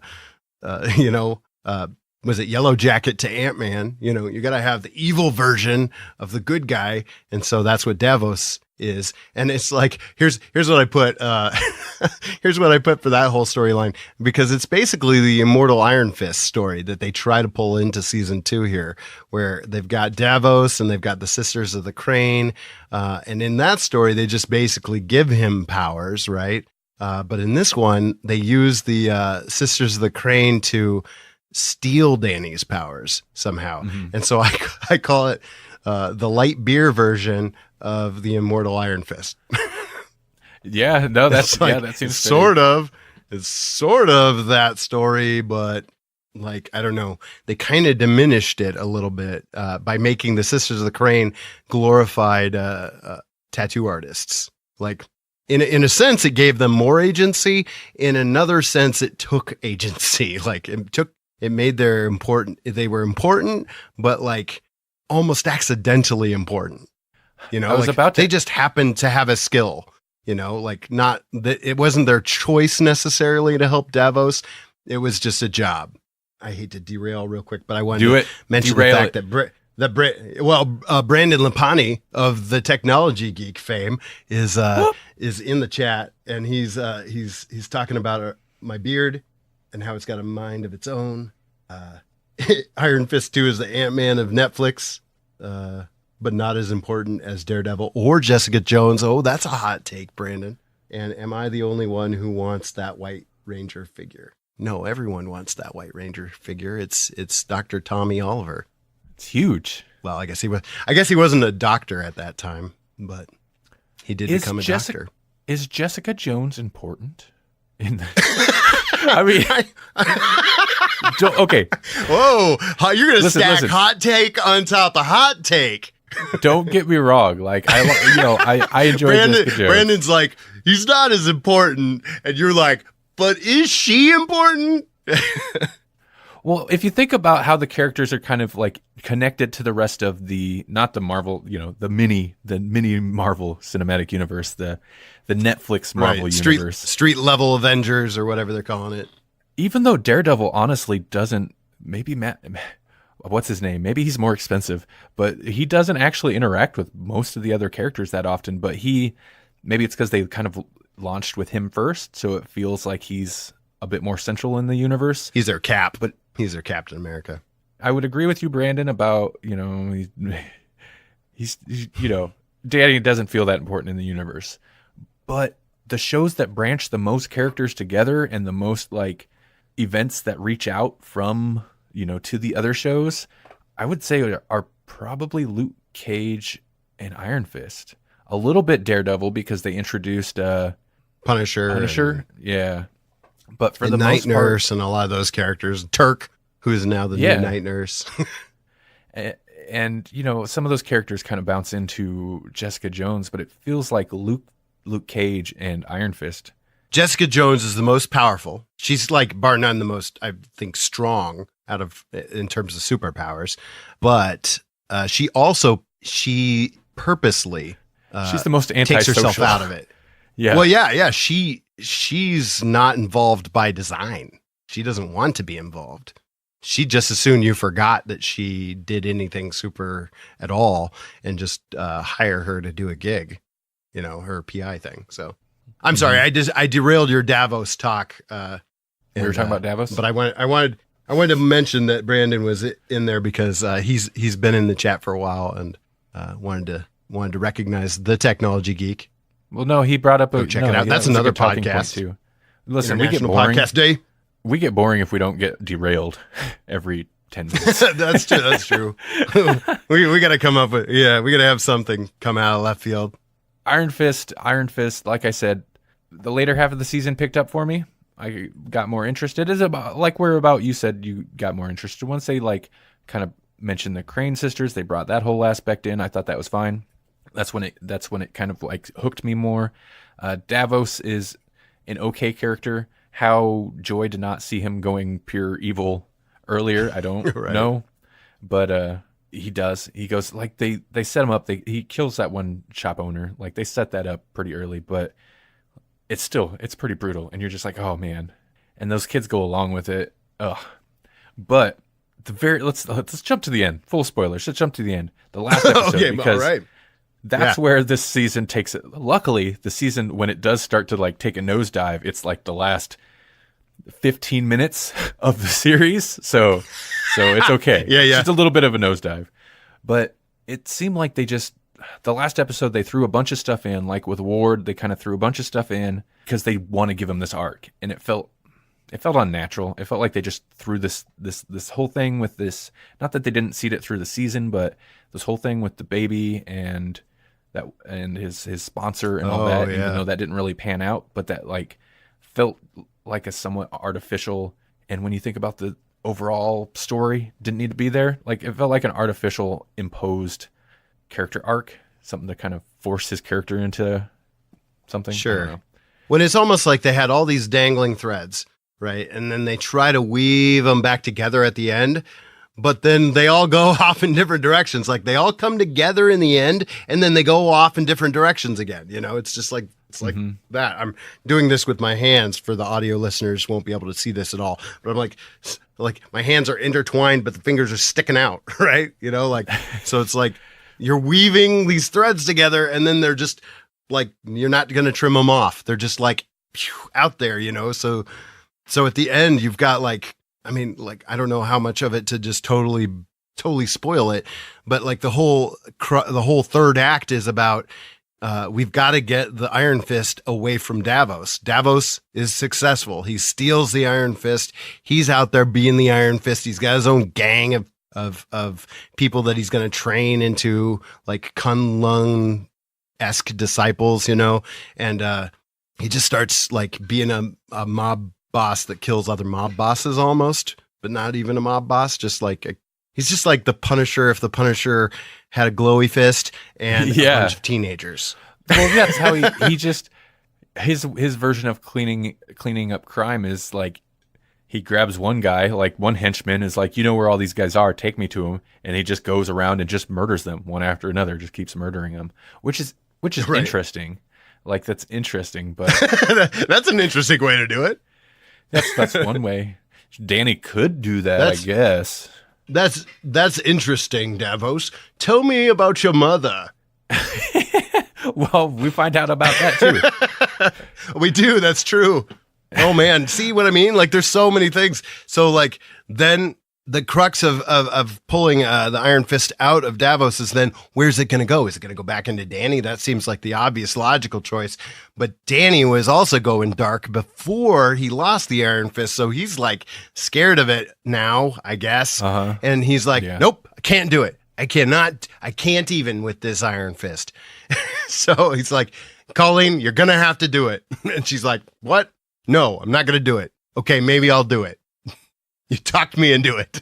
was it Yellow Jacket to Ant-Man? You got to have the evil version of the good guy. And so that's what Davos is. And it's like, here's what I put, here's what I put for that whole storyline, because it's basically the Immortal Iron Fist story that they try to pull into season 2 here, where they've got Davos and they've got the Sisters of the Crane. And in that story, they just basically give him powers, right? But in this one, they use the Sisters of the Crane to steal Danny's powers somehow. Mm-hmm. And so I call it the light beer version of the Immortal Iron Fist. Yeah, no, that seems it's sort of that story, but like, I don't know, they kind of diminished it a little bit by making the Sisters of the Crane glorified tattoo artists. Like, in a sense, it gave them more agency. In another sense, it took agency. Like it made they were important, but like almost accidentally important. They just happened to have a skill, like not that it wasn't their choice necessarily to help Davos. It was just a job. I hate to derail real quick, but I wanted to mention the fact that Brandon Lapani of the Technology Geek fame is in the chat, and he's talking about my beard and how it's got a mind of its own. Iron Fist 2 is the Ant-Man of Netflix, but not as important as Daredevil or Jessica Jones. Oh, that's a hot take, Brandon. And am I the only one who wants that White Ranger figure? No, everyone wants that White Ranger figure. It's Dr. Tommy Oliver. It's huge. Well, I guess he wasn't a doctor at that time, but he did become a doctor. Is Jessica Jones important? I mean, okay. Whoa, you're gonna stack hot take on top of hot take. Don't get me wrong. Like I enjoy Jessica Jones. Brandon's like, he's not as important, and you're like, but is she important? Well, if you think about how the characters are kind of like connected to the rest of not the Marvel, the mini Marvel Cinematic Universe, the Netflix Marvel universe, street level Avengers or whatever they're calling it. Even though Daredevil honestly doesn't, maybe what's his name? Maybe he's more expensive, but he doesn't actually interact with most of the other characters that often. But maybe it's because they kind of launched with him first, so it feels like he's a bit more central in the universe. He's their Cap, but he's their Captain America. I would agree with you, Brandon, about he's Danny doesn't feel that important in the universe, but the shows that branch the most characters together and the most like events that reach out from to the other shows, I would say are probably Luke Cage and Iron Fist. A little bit Daredevil because they introduced Punisher. Yeah. But for the Night most part, Nurse and a lot of those characters. Turk, who is now the new Night Nurse. and some of those characters kind of bounce into Jessica Jones, but it feels like Luke Cage and Iron Fist. Jessica Jones is the most powerful. She's like bar none the most, I think, strong in terms of superpowers. But she purposely she's the most antisocial. Takes herself out of it. Yeah. Well, yeah. She's not involved by design. She doesn't want to be involved. She'd just as soon you forgot that she did anything super at all and just hire her to do a gig, her PI thing. So I'm sorry, I derailed your Davos talk. We were talking about Davos, but I wanted to mention that Brandon was in there because he's been in the chat for a while and wanted to recognize the technology geek. Well, no, he brought up check it out. That's another podcast too. Listen, International Podcast Day. We get boring if we don't get derailed every 10 minutes. That's true. That's true. we got to come up with we got to have something come out of left field. Iron Fist. Like I said, the later half of the season picked up for me. I got more interested. It's about you said you got more interested once they kind of mentioned the Crane sisters. They brought that whole aspect in. I thought that was fine. That's when it kind of hooked me more. Davos is an okay character. How Joy did not see him going pure evil earlier, I don't know, but he does. He goes they set him up. He kills that one shop owner. They set that up pretty early, but it's pretty brutal, and you're just like, oh man. And those kids go along with it. Ugh. But let's jump to the end. Full spoilers. Let's jump to the end. The last episode, okay, because all right. That's where this season takes it. Luckily, the season, when it does start to take a nosedive, it's the last 15 minutes of the series. So it's okay. Yeah. It's just a little bit of a nosedive. But it seemed like the last episode, they threw a bunch of stuff in. With Ward, they kind of threw a bunch of stuff in because they want to give him this arc. And it felt unnatural. It felt like they just threw this whole thing with this. Not that they didn't seed it through the season, but this whole thing with the baby and his sponsor and all that, even though that didn't really pan out, but that felt like a somewhat artificial. And when you think about the overall story, didn't need to be there. It felt like an artificial imposed character arc, something to kind of force his character into something. Sure. When it's almost like they had all these dangling threads, right? And then they try to weave them back together at the end. But then they all go off in different directions. They all come together in the end, and then they go off in different directions again. It's just that. I'm doing this with my hands for the audio listeners won't be able to see this at all. But I'm my hands are intertwined, but the fingers are sticking out, right? So it's you're weaving these threads together, and then they're just you're not going to trim them off. They're just out there, So at the end, you've got I don't know how much of it to just totally spoil it, but the whole third act is about we've got to get the Iron Fist away from Davos. Davos is successful. He steals the Iron Fist. He's out there being the Iron Fist. He's got his own gang of people that he's going to train into Kunlun-esque disciples, and he just starts being a mob boss that kills other mob bosses almost, but not even a mob boss. Just he's just the Punisher if the Punisher had a glowy fist and a bunch of teenagers. Well, that's how he just his version of cleaning up crime is he grabs one guy, one henchman is where all these guys are, take me to him, and he just goes around and just murders them one after another, just keeps murdering them, which is right. Interesting. That's interesting, but that's an interesting way to do it. That's one way. Danny could do that, I guess. That's interesting, Davos. Tell me about your mother. Well, we find out about that too. We do. That's true. Oh man, see what I mean? There's so many things. So then the crux of pulling the Iron Fist out of Davos is then where's it going to go? Is it going to go back into Danny? That seems like the obvious logical choice. But Danny was also going dark before he lost the Iron Fist. So he's like scared of it now, I guess. And he's like, nope, I can't do it. I can't even with this Iron Fist. So he's like, Colleen, you're going to have to do it. And she's like, what? No, I'm not going to do it. Okay, maybe I'll do it. You talked me into it.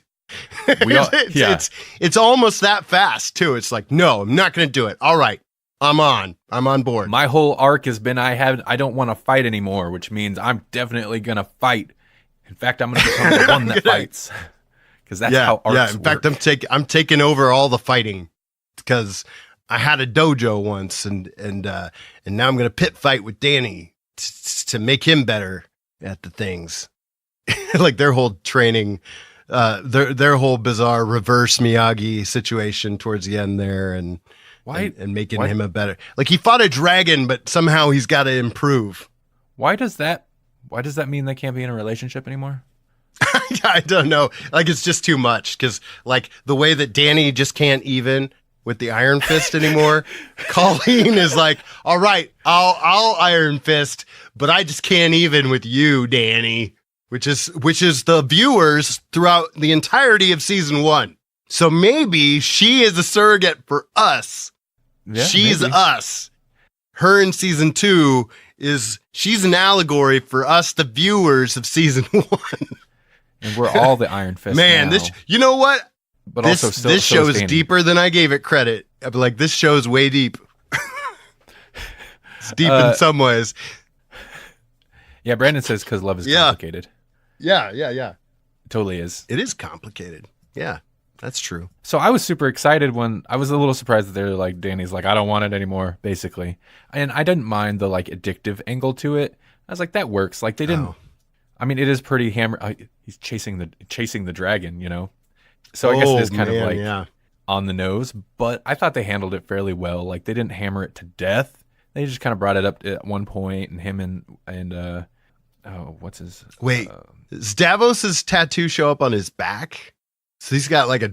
It's almost that fast too. It's like, no, I'm not going to do it. All right, I'm on board. My whole arc has been I don't want to fight anymore, which means I'm definitely going to fight. In fact, I'm going to become the one that fights, because that's how arcs In fact, I'm taking over all the fighting because I had a dojo once, and now I'm going to pit fight with Danny to make him better at the things. Like their whole training, their whole bizarre reverse Miyagi situation towards the end there, and making him a better. Like he fought a dragon, but somehow he's got to improve. Why does that mean they can't be in a relationship anymore? I don't know. Like it's just too much, because like the way that Danny just can't even with the Iron Fist anymore. Colleen is like, all right, I'll Iron Fist, but I just can't even with you, Danny. Which is the viewers throughout the entirety of season 1. So maybe she is a surrogate for us. Yeah, she's maybe us. Her in season 2 she's an allegory for us, the viewers of season 1. And we're all the Iron Fist. Man, now. You know what? But this show is deeper than I gave it credit. I'd be like, this show's way deep. It's deep in some ways. Yeah, Brandon says because love is complicated. Yeah. It totally is. It is complicated. Yeah, that's true. So I was super excited when I was a little surprised that they're like, Danny's like, I don't want it anymore, basically. And I didn't mind the like addictive angle to it. I was like, that works. Like they didn't. I mean, it is pretty he's chasing the dragon, you know. So I guess it is kind of like on the nose, but I thought they handled it fairly well. Like they didn't hammer it to death. They just kind of brought it up at one point, and him and what's his? Wait, does Davos's tattoo show up on his back? So he's got like a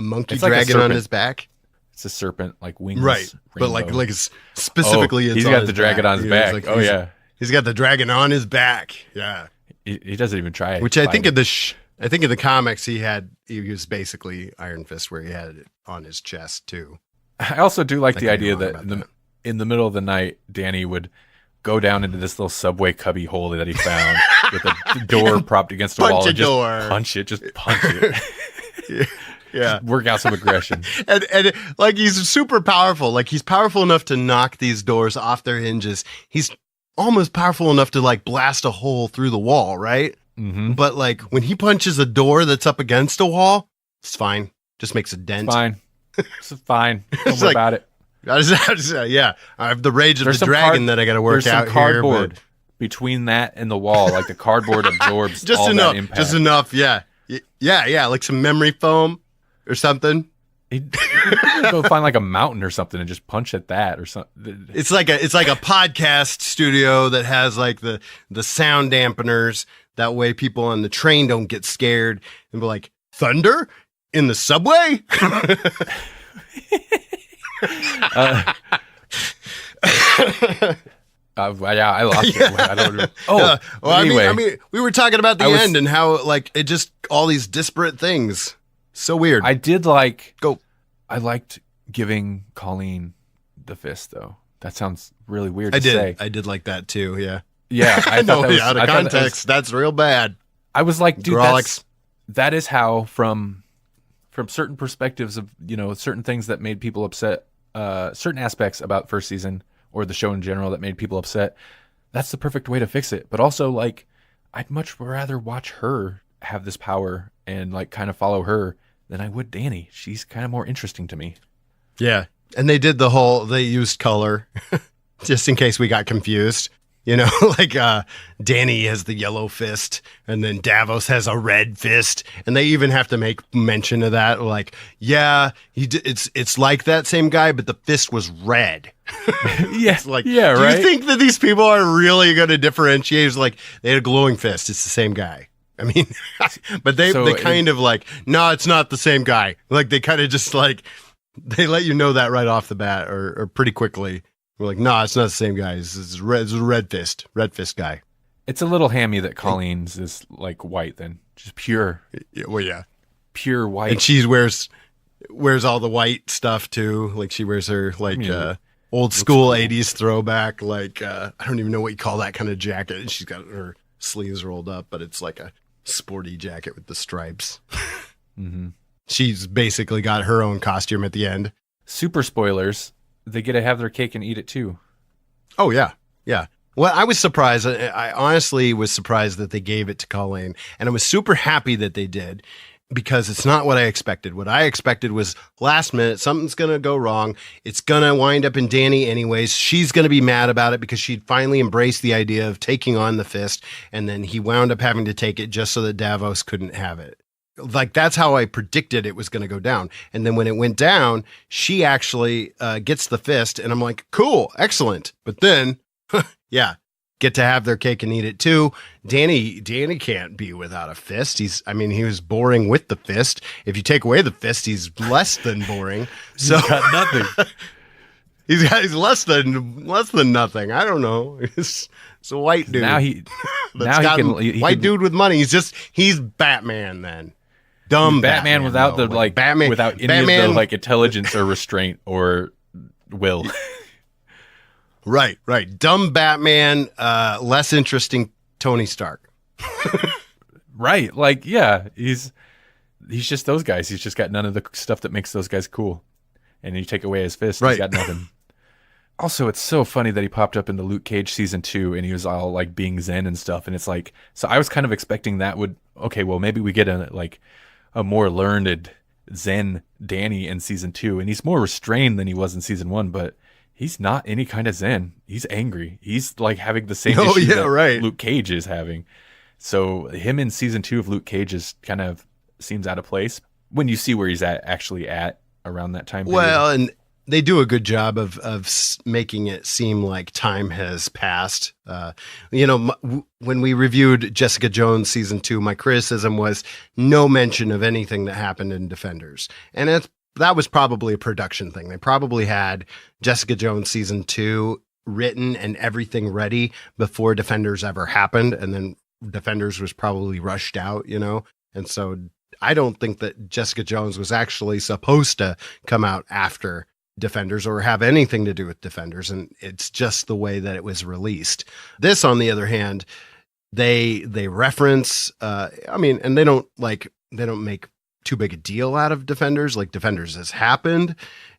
monkey dragon on his back. It's a serpent, like wings, right? Rainbow. But like specifically, he's got the dragon on his back. Like, he's got the dragon on his back. Yeah, he doesn't even try it. Which I think in the comics he was basically Iron Fist, where he had it on his chest too. I also do like the idea that in the middle of the night, Danny would go down into this little subway cubby hole that he found with a door propped against a wall and just punch it. Yeah. Work out some aggression. and like he's super powerful. Like he's powerful enough to knock these doors off their hinges. He's almost powerful enough to like blast a hole through the wall, right? Mm-hmm. But like when he punches a door that's up against a wall, it's fine. Just makes a dent. It's fine. Don't worry about it. I have the rage of the dragon that I got to work out here. There's some cardboard between that and the wall. Like the cardboard absorbs just all enough, that impact. Just enough, yeah. Like some memory foam or something. He'd go find like a mountain or something and just punch at that or something. It's like a podcast studio that has like the sound dampeners. That way people on the train don't get scared and be like, thunder in the subway? I lost it. I don't know. Anyway. I mean, we were talking about the end and how like it just all these disparate things. So weird. I liked giving Colleen the fist though. That sounds really weird to say. I did like that too. Yeah. Yeah. I know. Out of context, that's real bad. I was like, dude, Grawlix. that is how from certain perspectives of, you know, certain things that made people upset, certain aspects about first season or the show in general that made people upset, that's the perfect way to fix it. But also, like, I'd much rather watch her have this power and, like, kind of follow her than I would Danny. She's kind of more interesting to me. Yeah. And they used color just in case we got confused. You know, like Danny has the yellow fist and then Davos has a red fist. And they even have to make mention of that. Like, yeah, it's like that same guy, but the fist was red. Yeah. It's like, yeah, right. Do you think that these people are really going to differentiate? It's like they had a glowing fist. It's the same guy. I mean, but they kind of like, no, it's not the same guy. Like they kind of just like, they let you know that right off the bat or pretty quickly. We're like, no, it's not the same guy. It's a red fist guy. It's a little hammy that Colleen's is like white then. Just pure. Well, yeah. Pure white. And she wears all the white stuff too. Like she wears her like old school 80s throwback. Like, I don't even know what you call that kind of jacket. And she's got her sleeves rolled up, but it's like a sporty jacket with the stripes. Mm-hmm. She's basically got her own costume at the end. Super spoilers. They get to have their cake and eat it too. Oh, yeah. Yeah. Well, I was surprised. I honestly was surprised that they gave it to Colleen. And I was super happy that they did because it's not what I expected. What I expected was last minute, something's going to go wrong. It's going to wind up in Danny anyways. She's going to be mad about it because she'd finally embraced the idea of taking on the fist. And then he wound up having to take it just so that Davos couldn't have it. Like, that's how I predicted it was going to go down. And then when it went down, she actually gets the fist. And I'm like, cool, excellent. But then, yeah, get to have their cake and eat it too. Danny can't be without a fist. He was boring with the fist. If you take away the fist, he's less than boring. So he's got nothing. he's less than nothing. I don't know. It's a white dude. White dude with money. He's Batman then. Dumb Batman without though. the like Batman without any of the like intelligence or restraint or will. Right. Dumb Batman, less interesting Tony Stark. Right. Like, yeah, he's just those guys. He's just got none of the stuff that makes those guys cool. And you take away his fist, right. He's got nothing. Also, it's so funny that he popped up in the Luke Cage season 2 and he was all like being Zen and stuff. And it's like, so I was kind of expecting that maybe we get a more learned Zen Danny in season 2, and he's more restrained than he was in season 1, but he's not any kind of Zen. He's angry. He's like having the same issue that Luke Cage is having. So him in season 2 of Luke Cage is kind of seems out of place when you see where he's actually at around that time period. Well, and they do a good job of making it seem like time has passed. When we reviewed Jessica Jones season 2, my criticism was no mention of anything that happened in Defenders. And that was probably a production thing. They probably had Jessica Jones season 2 written and everything ready before Defenders ever happened. And then Defenders was probably rushed out, And so I don't think that Jessica Jones was actually supposed to come out after Defenders or have anything to do with Defenders, and it's just the way that it was released. This, on the other hand, they reference and they don't make too big a deal out of Defenders. Like, Defenders has happened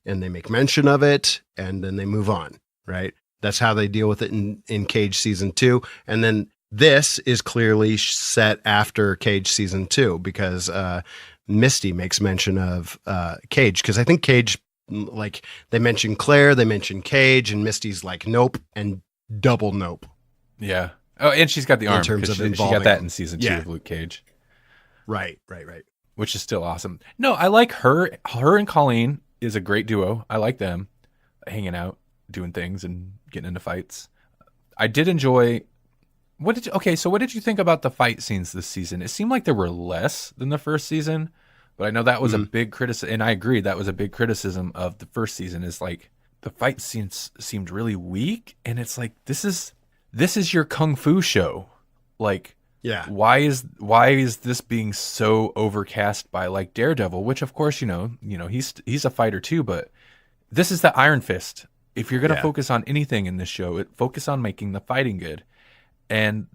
and they make mention of it and then they move on, right? That's how they deal with it in Cage season 2. And then this is clearly set after Cage season 2 because Misty makes mention of Cage, because I think Cage, like, they mention Claire, they mention Cage, and Misty's like, nope, and double nope. Yeah. Oh, and she's got the arm. In terms of she got that in season 2 of Luke Cage. Right. Which is still awesome. No, I like her. Her and Colleen is a great duo. I like them hanging out, doing things, and getting into fights. I did enjoy. What did you think about the fight scenes this season? It seemed like there were less than the first season. But I know that was a big criticism, and I agree that was a big criticism of the first season. Is like the fight scenes seemed really weak, and it's like this is your kung fu show. Like, yeah, why is this being so overcast by like Daredevil? Which of course he's a fighter too, but this is the Iron Fist. If you're gonna focus on anything in this show, focus on making the fighting good. And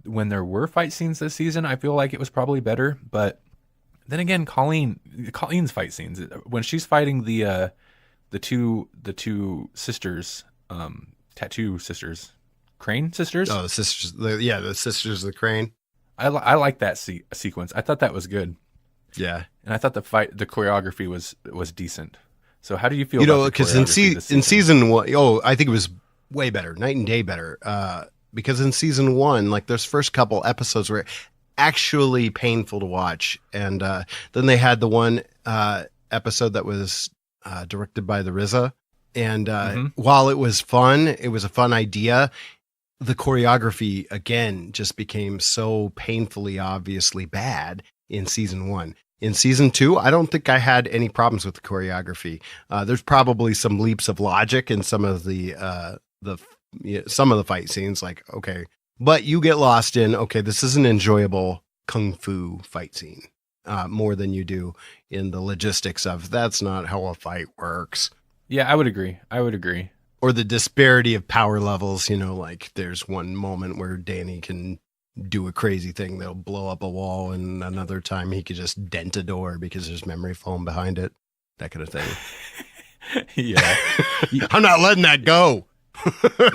when there were fight scenes this season, I feel like it was probably better, but. Then again, Colleen's fight scenes when she's fighting the two sisters, tattoo sisters, Crane sisters. Oh, the sisters, the sisters of the Crane. I like that sequence. I thought that was good. Yeah, and I thought the choreography was decent. So how do you feel? Because in season 1, I think it was way better, night and day better. Because in season 1, like those first couple episodes were actually painful to watch, and then they had the one episode that was directed by the RZA, and while it was fun, it was a fun idea, the choreography again just became so painfully obviously bad in season 1. In season 2, I don't think I had any problems with the choreography. There's probably some leaps of logic in some of the fight scenes, like, okay, but you get lost in, okay, this is an enjoyable kung fu fight scene, more than you do in the logistics of that's not how a fight works. Yeah, I would agree. Or the disparity of power levels, like there's one moment where Danny can do a crazy thing that'll blow up a wall, and another time he could just dent a door because there's memory foam behind it, that kind of thing. Yeah. I'm not letting that go.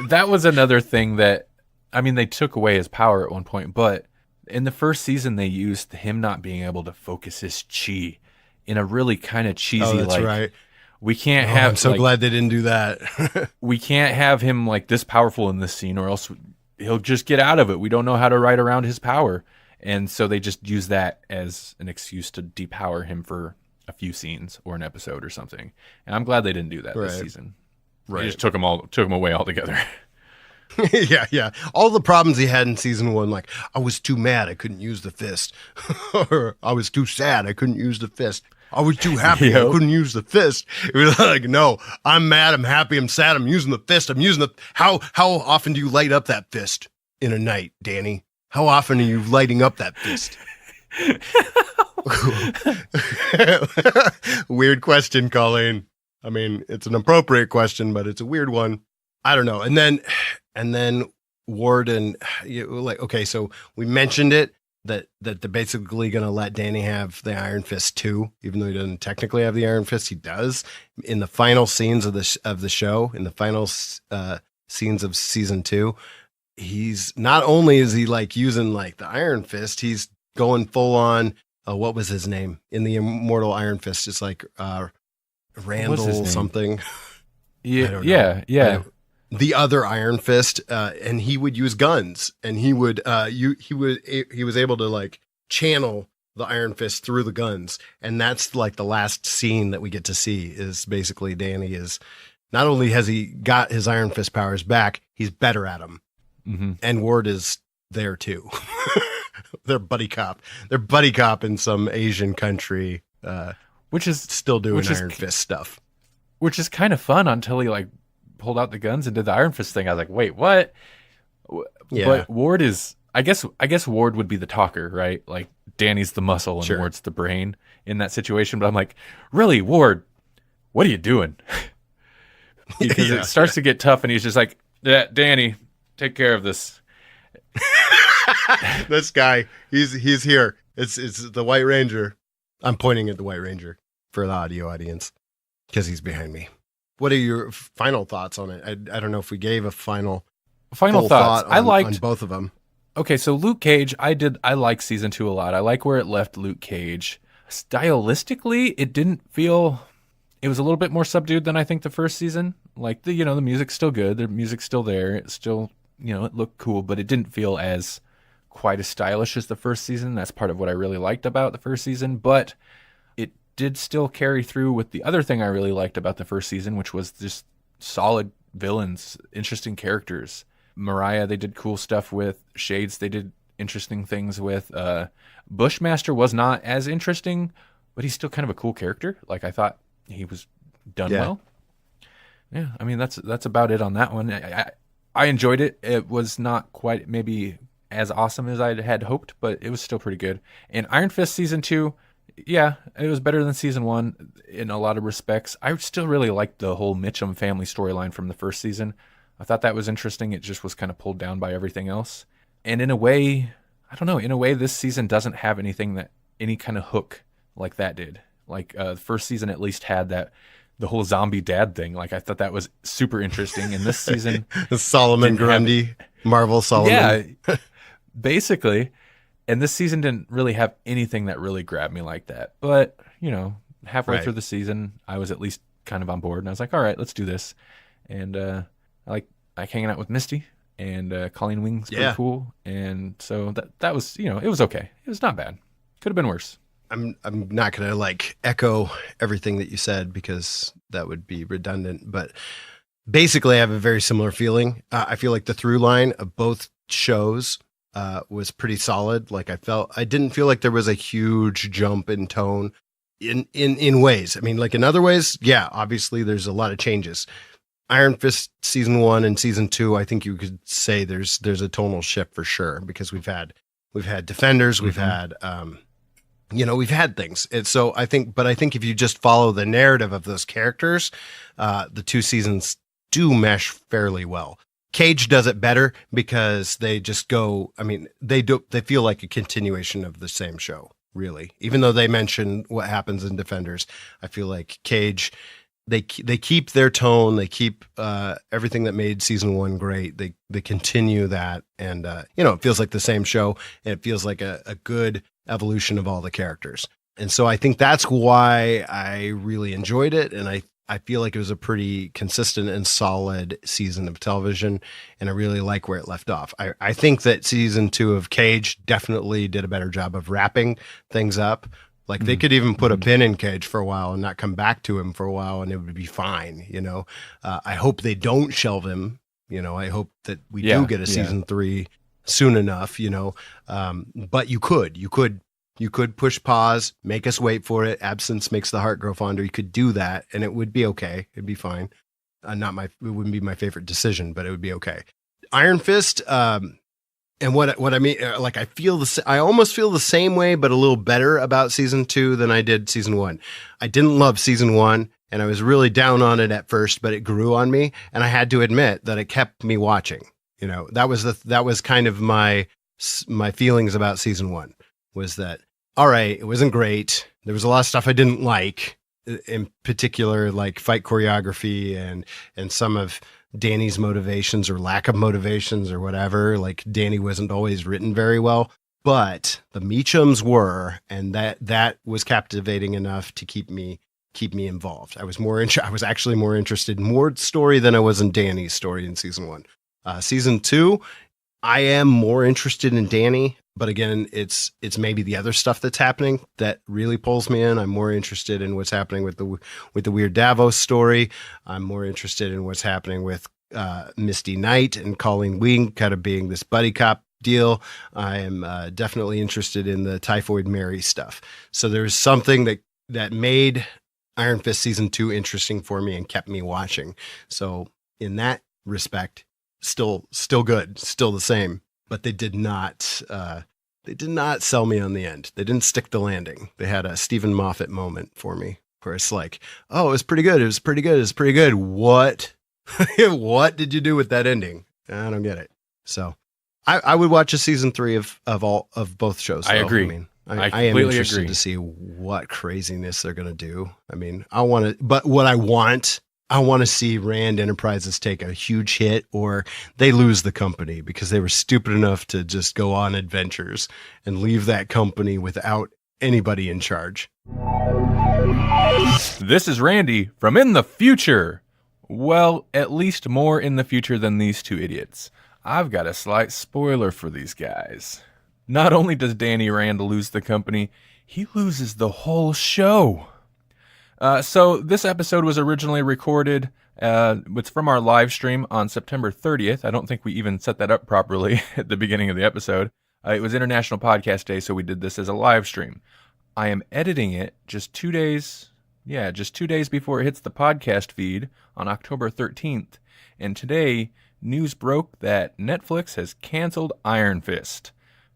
That was another thing that, I mean, they took away his power at one point, but in the first season, they used him not being able to focus his chi in a really kind of cheesy, that's right. We can't have. I'm so glad they didn't do that. We can't have him like this powerful in this scene, or else he'll just get out of it. We don't know how to write around his power, and so they just use that as an excuse to depower him for a few scenes or an episode or something. And I'm glad they didn't do that this season. Right, they just took him away altogether. Yeah. All the problems he had in season 1, like I was too mad I couldn't use the fist, or I was too sad I couldn't use the fist. I was too happy I couldn't use the fist. It was like, no, I'm mad, I'm happy, I'm sad, I'm using the fist. I'm using the how often do you light up that fist in a night, Danny? How often are you lighting up that fist? Weird question, Colleen. I mean, it's an appropriate question, but it's a weird one. I don't know. And then Ward and okay, so we mentioned it. That they're basically going to let Danny have the Iron Fist too, even though he doesn't technically have the Iron Fist. He does in the final scenes of the show. In the final scenes of season 2, he's not only is he like using like the Iron Fist, he's going full on. What was his name in the Immortal Iron Fist? It's like Randall something. Yeah. The other Iron Fist, and he would use guns, and he was able to like channel the Iron Fist through the guns, and that's like the last scene that we get to see is basically Danny is not only has he got his Iron Fist powers back, he's better at them, and Ward is there too. They're buddy cop. They're buddy cop in some Asian country, which is still doing Iron Fist stuff, which is kind of fun until he like pulled out the guns and did the Iron Fist thing. I was like, wait, what? Yeah. But Ward is, I guess Ward would be the talker, right? Like Danny's the muscle and Ward's the brain in that situation. But I'm like, really, Ward, what are you doing? Because it starts to get tough and he's just like, yeah, Danny, take care of this. This guy, he's here. It's the White Ranger. I'm pointing at the White Ranger for the audio audience because he's behind me. What are your final thoughts on it? I don't know if we gave a final thoughts. I liked on both of them. Okay, so Luke Cage, I like season 2 a lot. I like where it left Luke Cage. Stylistically, it didn't feel. It was a little bit more subdued than I think the first season. Like the music's still good. The music's still there. It's still it looked cool, but it didn't feel as quite as stylish as the first season. That's part of what I really liked about the first season, but it did still carry through with the other thing I really liked about the first season, which was just solid villains, interesting characters. Mariah, they did cool stuff with. Shades, they did interesting things with. Bushmaster was not as interesting, but he's still kind of a cool character. Like I thought he was done well. Yeah, I mean that's about it on that one. I enjoyed it. It was not quite maybe as awesome as I had hoped, but it was still pretty good. And Iron Fist season 2, yeah, it was better than season 1 in a lot of respects. I still really liked the whole Mitchum family storyline from the first season. I thought that was interesting. It just was kind of pulled down by everything else. And in a way, I don't know, this season doesn't have any kind of hook like that did. Like the first season at least had the whole zombie dad thing. Like I thought that was super interesting. And this season, Solomon Grundy, Marvel Solomon. Yeah, basically. And this season didn't really have anything that really grabbed me like that. But, halfway through the season, I was at least kind of on board. And I was like, all right, let's do this. And I like hanging out with Misty. And Colleen Wing's pretty cool. And so that was, it was okay. It was not bad. Could have been worse. I'm not going to echo everything that you said because that would be redundant. But basically I have a very similar feeling. I feel like the through line of both shows was pretty solid. Like I didn't feel like there was a huge jump in tone in ways. I mean, like in other ways, yeah, obviously there's a lot of changes. Iron Fist season 1 and season 2, I think you could say there's a tonal shift for sure, because we've had Defenders, we've had we've had things. And so I think if you just follow the narrative of those characters, the 2 seasons do mesh fairly well. Cage does it better because they just go, I mean, they feel like a continuation of the same show, really. Even though they mention what happens in Defenders, I feel like Cage, they keep their tone, they keep everything that made season 1 great. They continue that, and it feels like the same show, and it feels like a good evolution of all the characters. And so I think that's why I really enjoyed it, and I feel like it was a pretty consistent and solid season of television, and I really like where it left off. I think that season 2 of Cage definitely did a better job of wrapping things up. Like they could even put a pin in Cage for a while and not come back to him for a while, and it would be fine. I hope they don't shelve him. I hope that we do get a season 3 soon enough. But you could push pause, make us wait for it. Absence makes the heart grow fonder. You could do that, and it would be okay. It'd be fine. It wouldn't be my favorite decision, but it would be okay. Iron Fist. And what I mean, like I almost feel the same way, but a little better about season 2 than I did season 1. I didn't love season 1, and I was really down on it at first, but it grew on me, and I had to admit that it kept me watching. That was kind of my feelings about season 1, was that, all right, it wasn't great. There was a lot of stuff I didn't like, in particular, like fight choreography and some of Danny's motivations or lack of motivations or whatever. Like Danny wasn't always written very well, but the Meachums were, and that was captivating enough to keep me involved. I was actually more interested in Mord's story than I was in Danny's story in season 1. Season 2, I am more interested in Danny, but again, it's maybe the other stuff that's happening that really pulls me in. I'm more interested in what's happening with the Weird Davos story. I'm more interested in what's happening with Misty Knight and Colleen Wing kind of being this buddy cop deal. I am definitely interested in the Typhoid Mary stuff. So there's something that made Iron Fist season 2 interesting for me and kept me watching. So in that respect, still good, still the same. But they did not sell me on the end. They didn't stick the landing. They had a Stephen Moffat moment for me, where it's like, oh, it was pretty good. It was pretty good. It's pretty good. What? What did you do with that ending? I don't get it. So I would watch a season 3 of both shows. I agree. I mean, I am interested to see what craziness they're going to do. I mean, I want to see Rand Enterprises take a huge hit, or they lose the company because they were stupid enough to just go on adventures and leave that company without anybody in charge. This is Randy from In the Future. Well, at least more in the future than these 2 idiots. I've got a slight spoiler for these guys. Not only does Danny Rand lose the company, he loses the whole show. So this episode was originally recorded, it's from our live stream on September 30th. I don't think we even set that up properly at the beginning of the episode. It was International Podcast Day, so we did this as a live stream. I am editing it just 2 days before it hits the podcast feed on October 13th. And today, news broke that Netflix has canceled Iron Fist.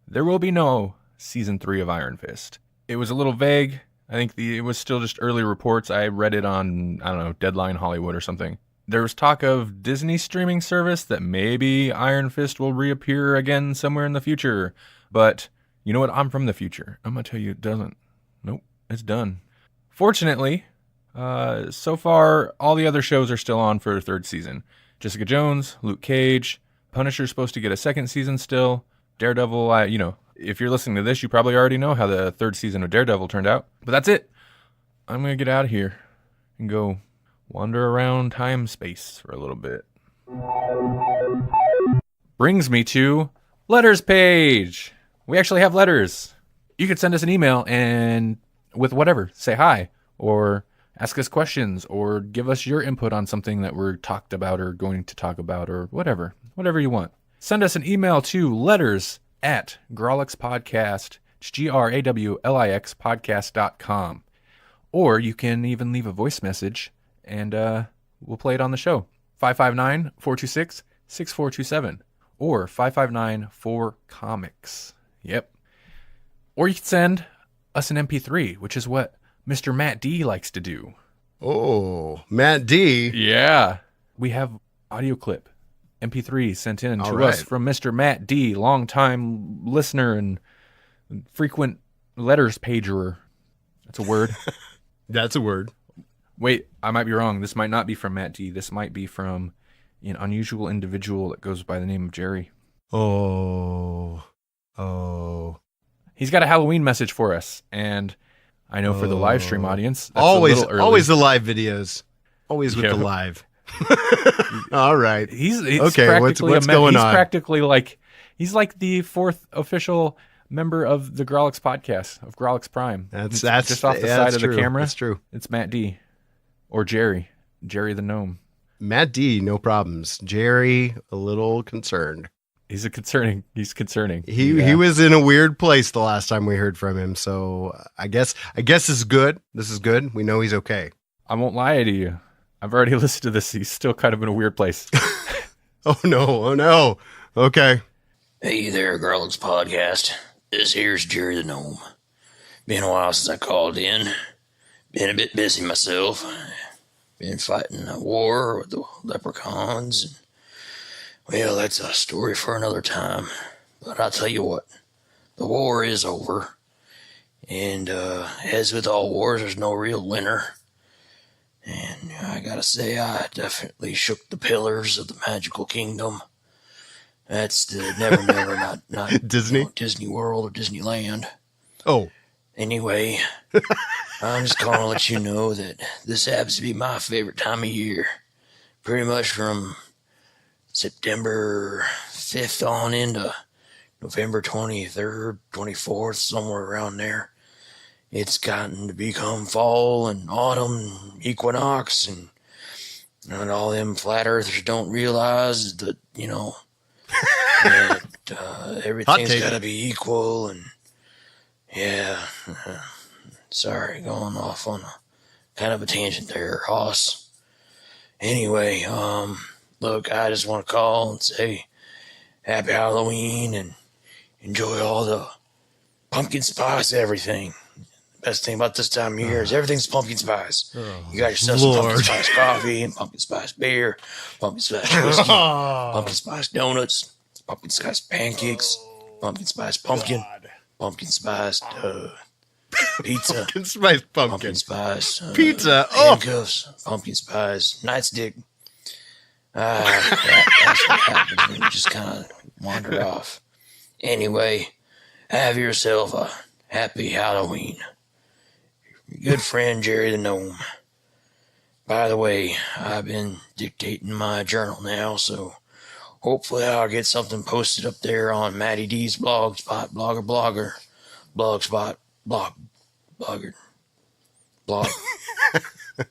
There will be no season 3 of Iron Fist. It was a little vague. I think it was still just early reports. I read it on, I don't know, Deadline Hollywood or something. There was talk of Disney streaming service that maybe Iron Fist will reappear again somewhere in the future. But you know what? I'm from the future. I'm going to tell you it doesn't. Nope, it's done. Fortunately, so far, all the other shows are still on for a 3rd season. Jessica Jones, Luke Cage, Punisher's supposed to get a 2nd season still. Daredevil, if you're listening to this, you probably already know how the 3rd season of Daredevil turned out. But that's it. I'm going to get out of here and go wander around time space for a little bit. Brings me to letters page. We actually have letters. You could send us an email and with whatever, say hi or ask us questions or give us your input on something that we're talked about or going to talk about or whatever you want. Send us an email to letters@Grawlix Podcast, Grawlix podcast.com. Or you can even leave a voice message and we'll play it on the show. 559-426-6427 or 559-4comics. Yep. Or you can send us an MP3, which is what Mr. Matt D likes to do. Oh, Matt D. Yeah. We have audio clip, MP3 sent in to us from Mr. Matt D, longtime listener and frequent letters pagerer. That's a word. That's a word. Wait, I might be wrong. This might not be from Matt D. This might be from an unusual individual that goes by the name of Jerry. Oh. He's got a Halloween message for us, and I know for the live stream audience, that's always a little early. Always the live videos. Always with the live. All right. He's okay. What's going on? He's practically he's like the fourth official member of the Grawlix podcast of Grawlix Prime. That's just off the side of true. the camera. That's true. It's Matt D. or Jerry the Gnome. Matt D, no problems. Jerry, a little concerned. He's concerning. He was in a weird place the last time we heard from him, so I guess this is good. This is good. We know he's okay. I won't lie to you. I've already listened to this. He's still kind of in a weird place. Oh no. Okay. Hey there, Grawlix Podcast. This here's Jerry the Gnome. Been a while since I called in. Been a bit busy myself. Been fighting a war with the leprechauns. Well, that's a story for another time. But I'll tell you what, the war is over. And as with all wars, there's no real winner. And I gotta say, I definitely shook the pillars of the magical kingdom. That's the never, not Disney? Disney World or Disneyland. Oh. Anyway, I'm just calling to let you know that this happens to be my favorite time of year. Pretty much from September 5th on into November 23rd, 24th, somewhere around there. It's gotten to become fall and autumn, equinox, and all them flat earthers don't realize that, that everything's got to be equal. And yeah, sorry, going off on a kind of a tangent there, Hoss. Anyway, look, I just want to call and say happy Halloween and enjoy all the pumpkin spice everything. Best thing about this time of year is everything's pumpkin spice. You got yourself some pumpkin spice coffee and pumpkin spice beer, pumpkin spice whiskey, pumpkin spice donuts, pumpkin spice pancakes, pumpkin spice pumpkin, pumpkin spice pizza, Pumpkin spice pumpkin spice pizza, handcuffs, pumpkin spice nightstick. That's what happens when you just kind of wander off. Anyway, have yourself a happy Halloween. Your good friend Jerry the Gnome. By the way, I've been dictating my journal now, so hopefully I'll get something posted up there on Matty D's blogspot, blogger, blogspot, blog.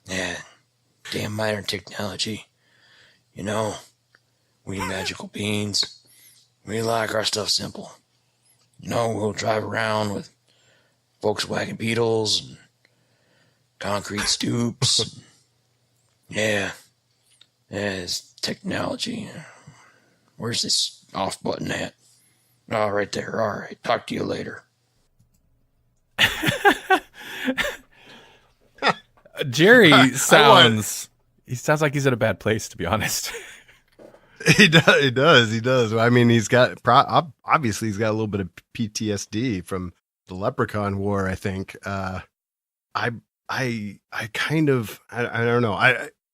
Yeah, damn modern technology. We magical beings. We like our stuff simple. We'll drive around with Volkswagen Beetles and concrete stoops. Yeah, it's technology. Where's this off button at? Oh, right there. All right. Talk to you later. Jerry sounds like he's in a bad place, to be honest. He does. I mean, he's got obviously he's got a little bit of PTSD from the Leprechaun War, I think. I kind of I don't know.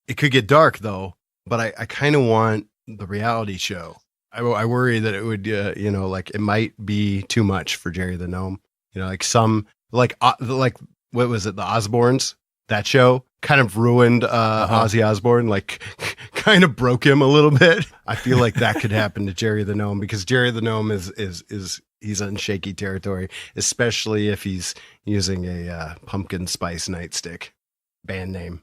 It could get dark though, but I kind of want the reality show. I worry that it would it might be too much for Jerry the Gnome. Like what was it, the Osbournes? That show kind of ruined Ozzy Osbourne, like kind of broke him a little bit. I feel like that could happen to Jerry the Gnome, because Jerry the Gnome he's on shaky territory, especially if he's using a pumpkin spice nightstick. band name.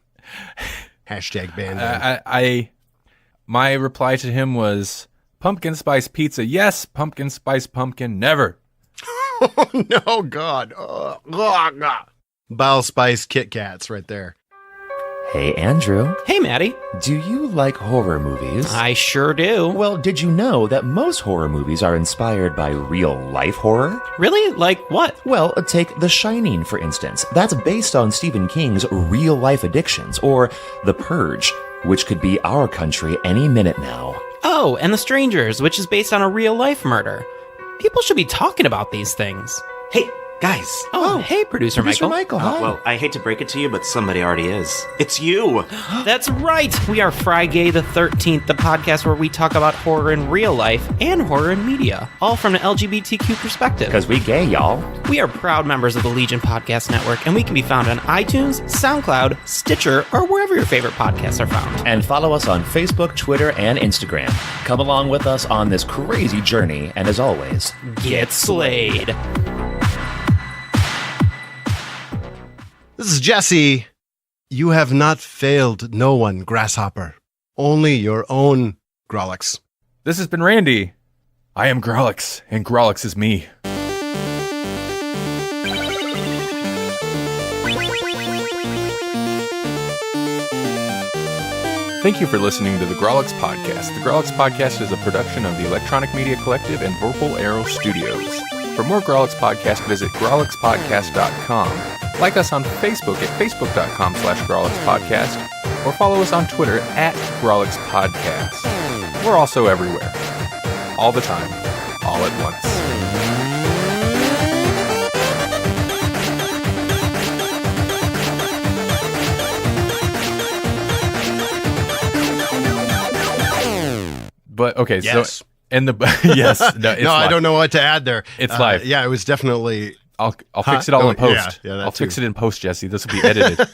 Hashtag band name. My reply to him was pumpkin spice pizza. Yes, pumpkin spice pumpkin. Never. Oh, no, God. Bile spice Kit Kats right there. Hey, Andrew. Hey, Matty. Do you like horror movies? I sure do. Well, did you know that most horror movies are inspired by real-life horror? Really? Like what? Well, take The Shining, for instance. That's based on Stephen King's real-life addictions, or The Purge, which could be our country any minute now. Oh, and The Strangers, which is based on a real-life murder. People should be talking about these things. Hey, guys. Oh, hey, Producer Michael. Hi. Well, I hate to break it to you, but somebody already is. It's you. That's right. We are Friday the 13th, the podcast where we talk about horror in real life and horror in media, all from an LGBTQ perspective. Because we gay, y'all. We are proud members of the Legion Podcast Network, and we can be found on iTunes, SoundCloud, Stitcher, or wherever your favorite podcasts are found. And follow us on Facebook, Twitter, and Instagram. Come along with us on this crazy journey, and as always, Get slayed. This is Jesse. You have not failed no one, Grasshopper. Only your own Grawlix. This has been Randy. I am Grawlix, and Grawlix is me. Thank you for listening to the Grawlix Podcast. The Grawlix Podcast is a production of the Electronic Media Collective and Vorpal Arrow Studios. For more Grawlix Podcast, visit grawlixpodcast.com. Like us on Facebook at facebook.com/grawlixpodcast, or follow us on Twitter at grawlixpodcast. We're also everywhere. All the time. All at once. But okay, Yes. so and the yes, no, it's No, I live. don't know what to add there. It's live. Yeah, it was definitely... I'll fix it all in post. Yeah, that I'll too. fix it in post, Jesse. This will be edited.